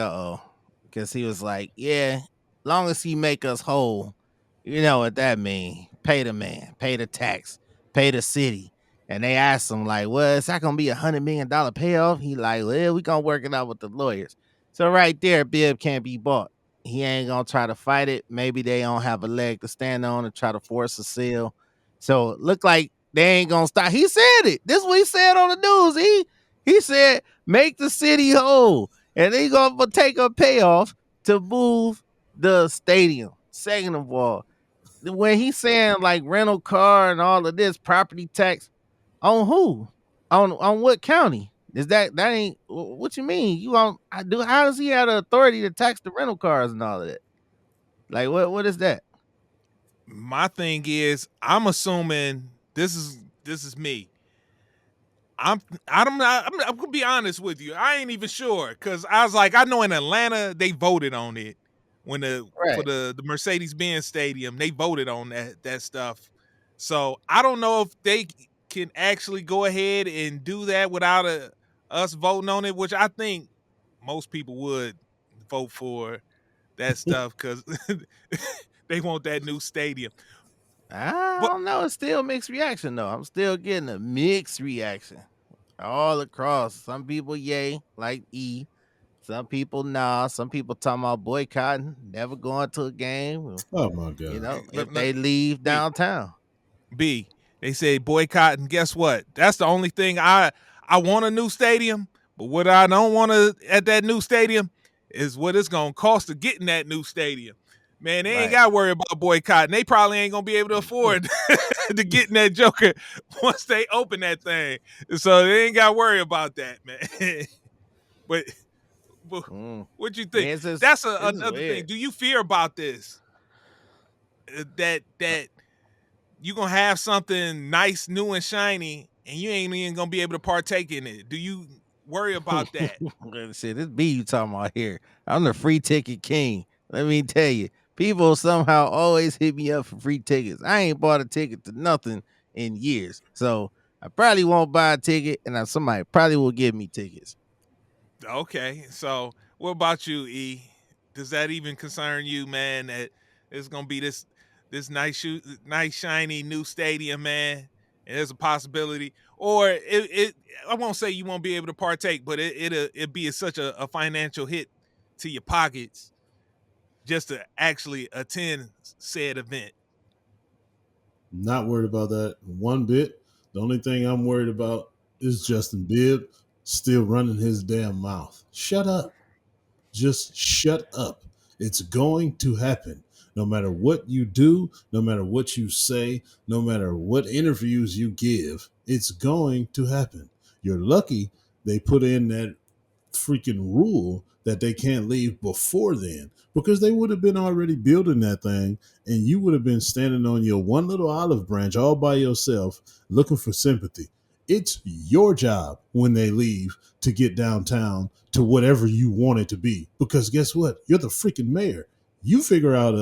Speaker 3: because he was like, yeah, long as he make us whole, you know what that mean? Pay the man, pay the tax, pay the city. And they asked him like, well, is that gonna be $100 million payoff? He like, well, we gonna work it out with the lawyers. So right there, Bibb can't be bought. He ain't gonna try to fight it. Maybe they don't have a leg to stand on and try to force a sale. So look like they ain't gonna stop. He said it. This is what he said on the news. He said, make the city whole. And they gonna take a payoff to move the stadium. Second of all, when he's saying like rental car and all of this property tax, on who? On what county? Is that ain't what you mean? You on how does he have the authority to tax the rental cars and all of that? Like what is that?
Speaker 2: My thing is, I'm assuming this is me. I'm gonna be honest with you. I ain't even sure, because I was like, I know in Atlanta they voted on it when for the Mercedes-Benz Stadium, they voted on that stuff. So I don't know if they can actually go ahead and do that without us voting on it, which I think most people would vote for that stuff because they want that new stadium.
Speaker 3: I don't know. It's still mixed reaction though. I'm still getting a mixed reaction all across. Some people yay, like E. Some people nah. Some people talking about boycotting, never going to a game.
Speaker 1: Oh my god!
Speaker 3: You know, if they leave downtown.
Speaker 2: B, they say boycott, and guess what? That's the only thing I want, a new stadium. But what I don't want at that new stadium is what it's gonna cost to get in that new stadium. Man, they ain't got to worry about boycotting. They probably ain't gonna be able to afford to get in that joker once they open that thing. So they ain't got to worry about that, man. but what you think? That's another thing. Do you fear about this? That you gonna have something nice, new, and shiny, and you ain't even gonna be able to partake in it? Do you worry about that?
Speaker 3: Shit, this B you talking about here. I'm the free ticket king. Let me tell you, People somehow always hit me up for free tickets. I ain't bought a ticket to nothing in years, so I probably won't buy a ticket, and somebody probably will give me tickets.
Speaker 2: Okay, so what about you, E? Does that even concern you, man? That it's gonna be this nice shiny new stadium, man, and there's a possibility, or it I won't say you won't be able to partake, but it'd be such a financial hit to your pockets just to actually attend said event.
Speaker 1: Not worried about that one bit. The only thing I'm worried about is Justin Bibb still running his damn mouth. Shut up. Just shut up. It's going to happen. No matter what you do, no matter what you say, no matter what interviews you give, it's going to happen. You're lucky they put in that freaking rule that they can't leave before then, because they would have been already building that thing and you would have been standing on your one little olive branch all by yourself looking for sympathy. It's your job when they leave to get downtown to whatever you want it to be, because guess what? You're the freaking mayor. You figure out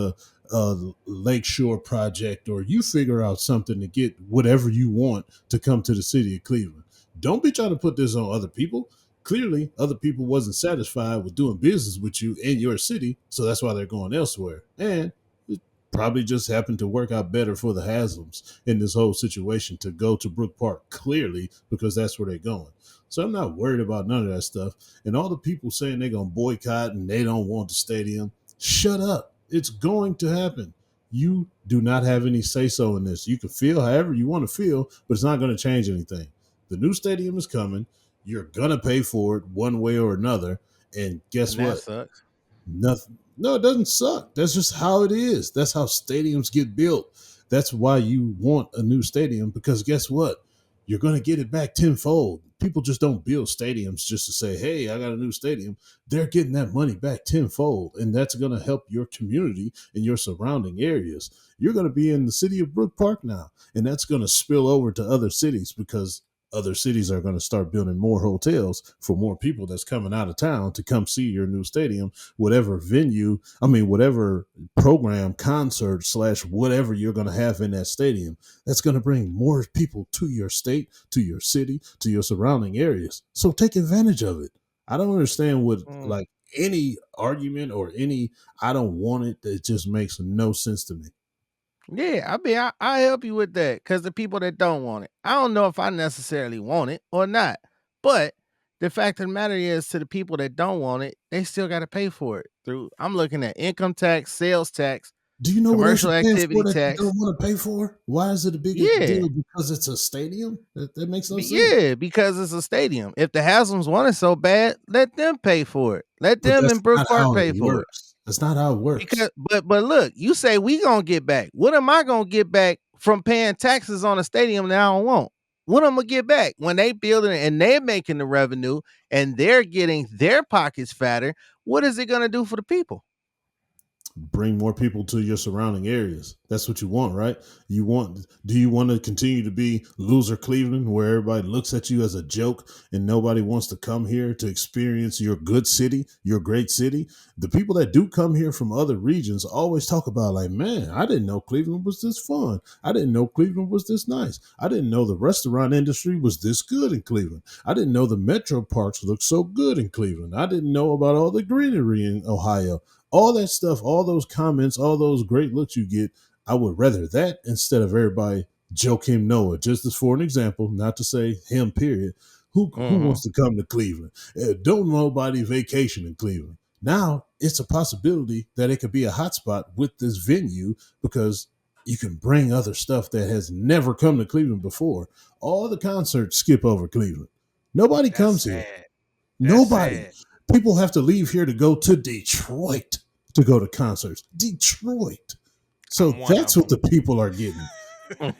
Speaker 1: a lakeshore project, or you figure out something to get whatever you want to come to the city of Cleveland. Don't be trying to put this on other people. Clearly, other people wasn't satisfied with doing business with you in your city, so that's why they're going elsewhere. And it probably just happened to work out better for the Haslams in this whole situation to go to Brook Park, clearly, because that's where they're going. So I'm not worried about none of that stuff. And all the people saying they're going to boycott and they don't want the stadium, shut up. It's going to happen. You do not have any say-so in this. You can feel however you want to feel, but it's not going to change anything. The new stadium is coming. You're gonna pay for it one way or another, and guess
Speaker 3: And that
Speaker 1: what?
Speaker 3: sucks.
Speaker 1: Nothing. No, it doesn't suck. That's just how it is. That's how stadiums get built. That's why you want a new stadium, because guess what? You're gonna get it back tenfold. People just don't build stadiums just to say, "Hey, I got a new stadium." They're getting that money back tenfold, and that's gonna help your community and your surrounding areas. You're gonna be in the city of Brook Park now, and that's gonna spill over to other cities, because other cities are going to start building more hotels for more people that's coming out of town to come see your new stadium, whatever venue, whatever program, concert slash whatever you're going to have in that stadium. That's going to bring more people to your state, to your city, to your surrounding areas. So take advantage of it. I don't understand what like any argument or any I don't want it. It just makes no sense to me.
Speaker 3: Yeah, I help you with that because the people that don't want it, I don't know if I necessarily want it or not. But the fact of the matter is, to the people that don't want it, they still got to pay for it through. I'm looking at income tax, sales tax,
Speaker 1: Do you know what else
Speaker 3: commercial
Speaker 1: you're paying for
Speaker 3: activity
Speaker 1: that you
Speaker 3: tax.
Speaker 1: don't want to pay for? Why is it a big
Speaker 3: Yeah,
Speaker 1: deal? Because it's a stadium? That makes no sense.
Speaker 3: yeah, because it's a stadium. If the Haslam's want it so bad, let them pay for it. Let
Speaker 1: But
Speaker 3: them in
Speaker 1: that's
Speaker 3: Brook
Speaker 1: not
Speaker 3: Park
Speaker 1: how it
Speaker 3: pay for it.
Speaker 1: works. That's not how it works.
Speaker 3: Because but look, you say we gonna get back. What am I gonna get back from paying taxes on a stadium that I don't want? What am I gonna get back when they building it and they're making the revenue and they're getting their pockets fatter? What is it gonna do for the people?
Speaker 1: Bring more people to your surrounding areas. That's what you want, right? Do you want to continue to be loser Cleveland, where everybody looks at you as a joke and nobody wants to come here to experience your good city, your great city? The people that do come here from other regions always talk about, like, man, I didn't know Cleveland was this fun. I didn't know Cleveland was this nice. I didn't know the restaurant industry was this good in Cleveland. I didn't know the metro parks looked so good in Cleveland. I didn't know about all the greenery in Ohio. All that stuff, all those comments, all those great looks you get, I would rather that instead of everybody Joakim Noah. Just as for an example, not to say him, period. Who wants to come to Cleveland? Don't nobody vacation in Cleveland. Now it's a possibility that it could be a hotspot with this venue, because you can bring other stuff that has never come to Cleveland before. All the concerts skip over Cleveland. Nobody
Speaker 2: That's
Speaker 1: comes here.
Speaker 2: sad. That's
Speaker 1: Nobody.
Speaker 2: sad.
Speaker 1: People have to leave here to go to Detroit to go to concerts. Detroit. So
Speaker 2: I'm one
Speaker 1: that's
Speaker 2: of
Speaker 1: what the people are getting.
Speaker 2: I'm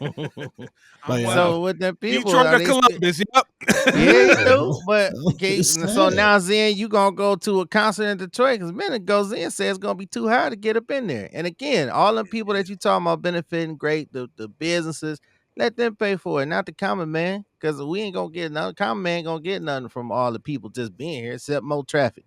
Speaker 1: Like,
Speaker 2: one
Speaker 3: So
Speaker 2: of
Speaker 3: with the people,
Speaker 2: Detroit
Speaker 3: are
Speaker 2: or
Speaker 3: they
Speaker 2: Columbus. Yep.
Speaker 3: yeah, you do. But okay,
Speaker 1: it's
Speaker 3: so
Speaker 1: sad.
Speaker 3: now Zen, you gonna go to a concert in Detroit because minute ago Zen said it's gonna be too high to get up in there. And again, all the people that you talking about benefiting great, the businesses, let them pay for it, not the common man, because we ain't gonna get nothing. Common man ain't gonna get nothing from all the people just being here except more traffic.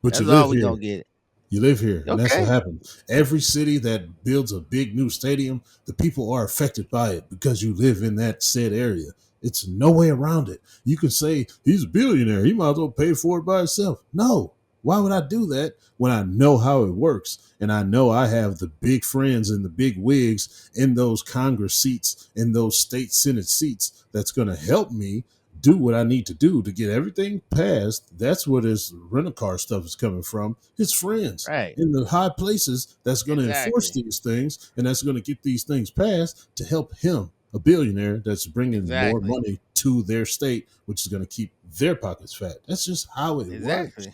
Speaker 1: But you
Speaker 3: That's all
Speaker 1: live
Speaker 3: we
Speaker 1: here.
Speaker 3: gonna get.
Speaker 1: You live here, and that's what
Speaker 3: Okay.
Speaker 1: happens. Every city that builds a big new stadium, the people are affected by it because you live in that said area. It's no way around it. You can say he's a billionaire. He might as well pay for it by himself. No. Why would I do that when I know how it works and I know I have the big friends and the big wigs in those Congress seats, in those state Senate seats that's going to help me do what I need to do to get everything passed. That's where this rent-a-car stuff is coming from. His friends
Speaker 3: Right.
Speaker 1: in the high places that's going to enforce
Speaker 3: Exactly.
Speaker 1: these things and that's going to get these things passed to help him, a billionaire that's bringing more
Speaker 3: Exactly.
Speaker 1: money to their state, which is going to keep their pockets fat. That's just how it works.
Speaker 3: Exactly.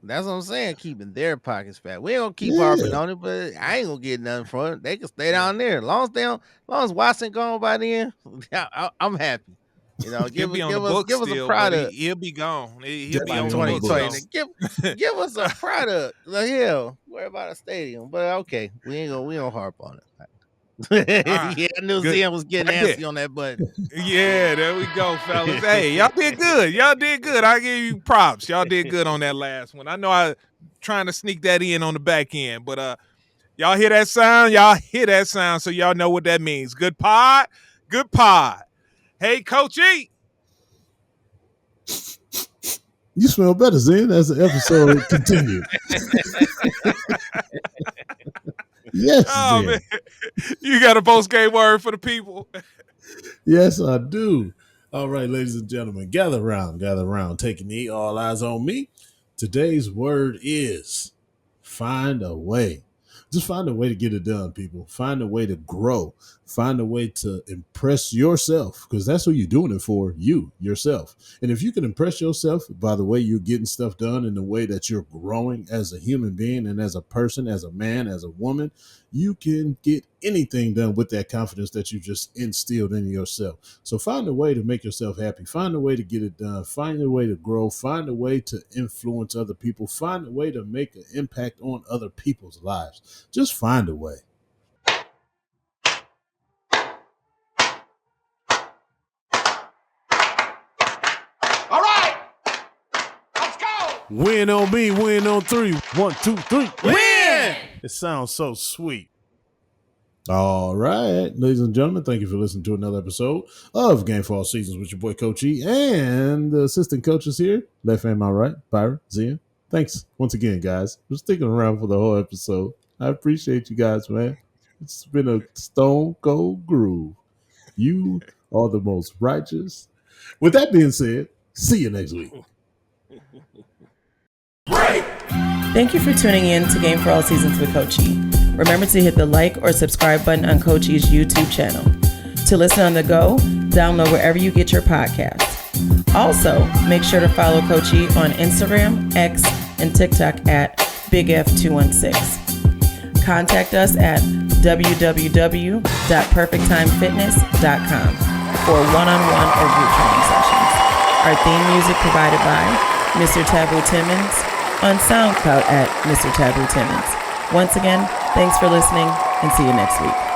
Speaker 3: That's what I'm saying. Keeping their pockets fat. We ain't gonna keep
Speaker 1: Yeah.
Speaker 3: harping on it, but I ain't gonna get nothing from it. They can stay down there. As long as Watson gone by then, I'm happy. You know,
Speaker 2: He'll
Speaker 3: give
Speaker 2: be on the book
Speaker 3: us a
Speaker 2: still, but
Speaker 3: product
Speaker 2: he'll be gone. He'll be
Speaker 3: by
Speaker 2: on the books.
Speaker 3: 2020.
Speaker 2: though.
Speaker 3: Give us a product. The hell, worry about a stadium. But okay, we don't harp on it.
Speaker 2: right.
Speaker 3: Yeah, I knew
Speaker 2: Good.
Speaker 3: Zion was getting
Speaker 2: Right there.
Speaker 3: antsy on that button.
Speaker 2: Yeah, there we go, fellas. Hey, y'all did good. Y'all did good. I give you props. Y'all did good on that last one. I know I trying to sneak that in on the back end, but y'all hear that sound? Y'all hear that sound, so y'all know what that means. Good pod. Good pod. Hey, Coach E.
Speaker 1: You smell better, Zen, as the episode continues. Yes,
Speaker 2: Oh,
Speaker 1: Zen.
Speaker 2: man. You got a post-game word for the people?
Speaker 1: Yes, I do. All right, ladies and gentlemen, gather around, take a knee, all eyes on me. Today's word is find a way. Just find a way to get it done, people. Find a way to grow. Find a way to impress yourself, because that's what you're doing it for, you, yourself. And if you can impress yourself by the way you're getting stuff done and the way that you're growing as a human being and as a person, as a man, as a woman, you can get anything done with that confidence that you just instilled in yourself. So find a way to make yourself happy. Find a way to get it done. Find a way to grow. Find a way to influence other people. Find a way to make an impact on other people's lives. Just find a way.
Speaker 4: All right, let's go.
Speaker 1: Win on me, win on three. 1, 2, 3.
Speaker 4: Win!
Speaker 1: It sounds so sweet. All right, ladies and gentlemen, thank you for listening to another episode of Game for All Seasons with your boy Coach E and the assistant coaches here, left and my right, Byron, Zian. Thanks once again, guys, for sticking around for the whole episode. I appreciate you guys, man. It's been a stone cold groove. You are the most righteous. With that being said, see you next week.
Speaker 5: Thank you for tuning in to Game for All Seasons with Coach E. Remember to hit the like or subscribe button on Coach E's YouTube channel. To listen on the go, download wherever you get your podcasts. Also, make sure to follow Coach E on Instagram, X, and TikTok at BigF216. Contact us at www.perfecttimefitness.com for one-on-one or group training sessions. Our theme music provided by Mr. Taboo Timmons on SoundCloud at Mr. Taboo Timmons. Once again, thanks for listening and see you next week.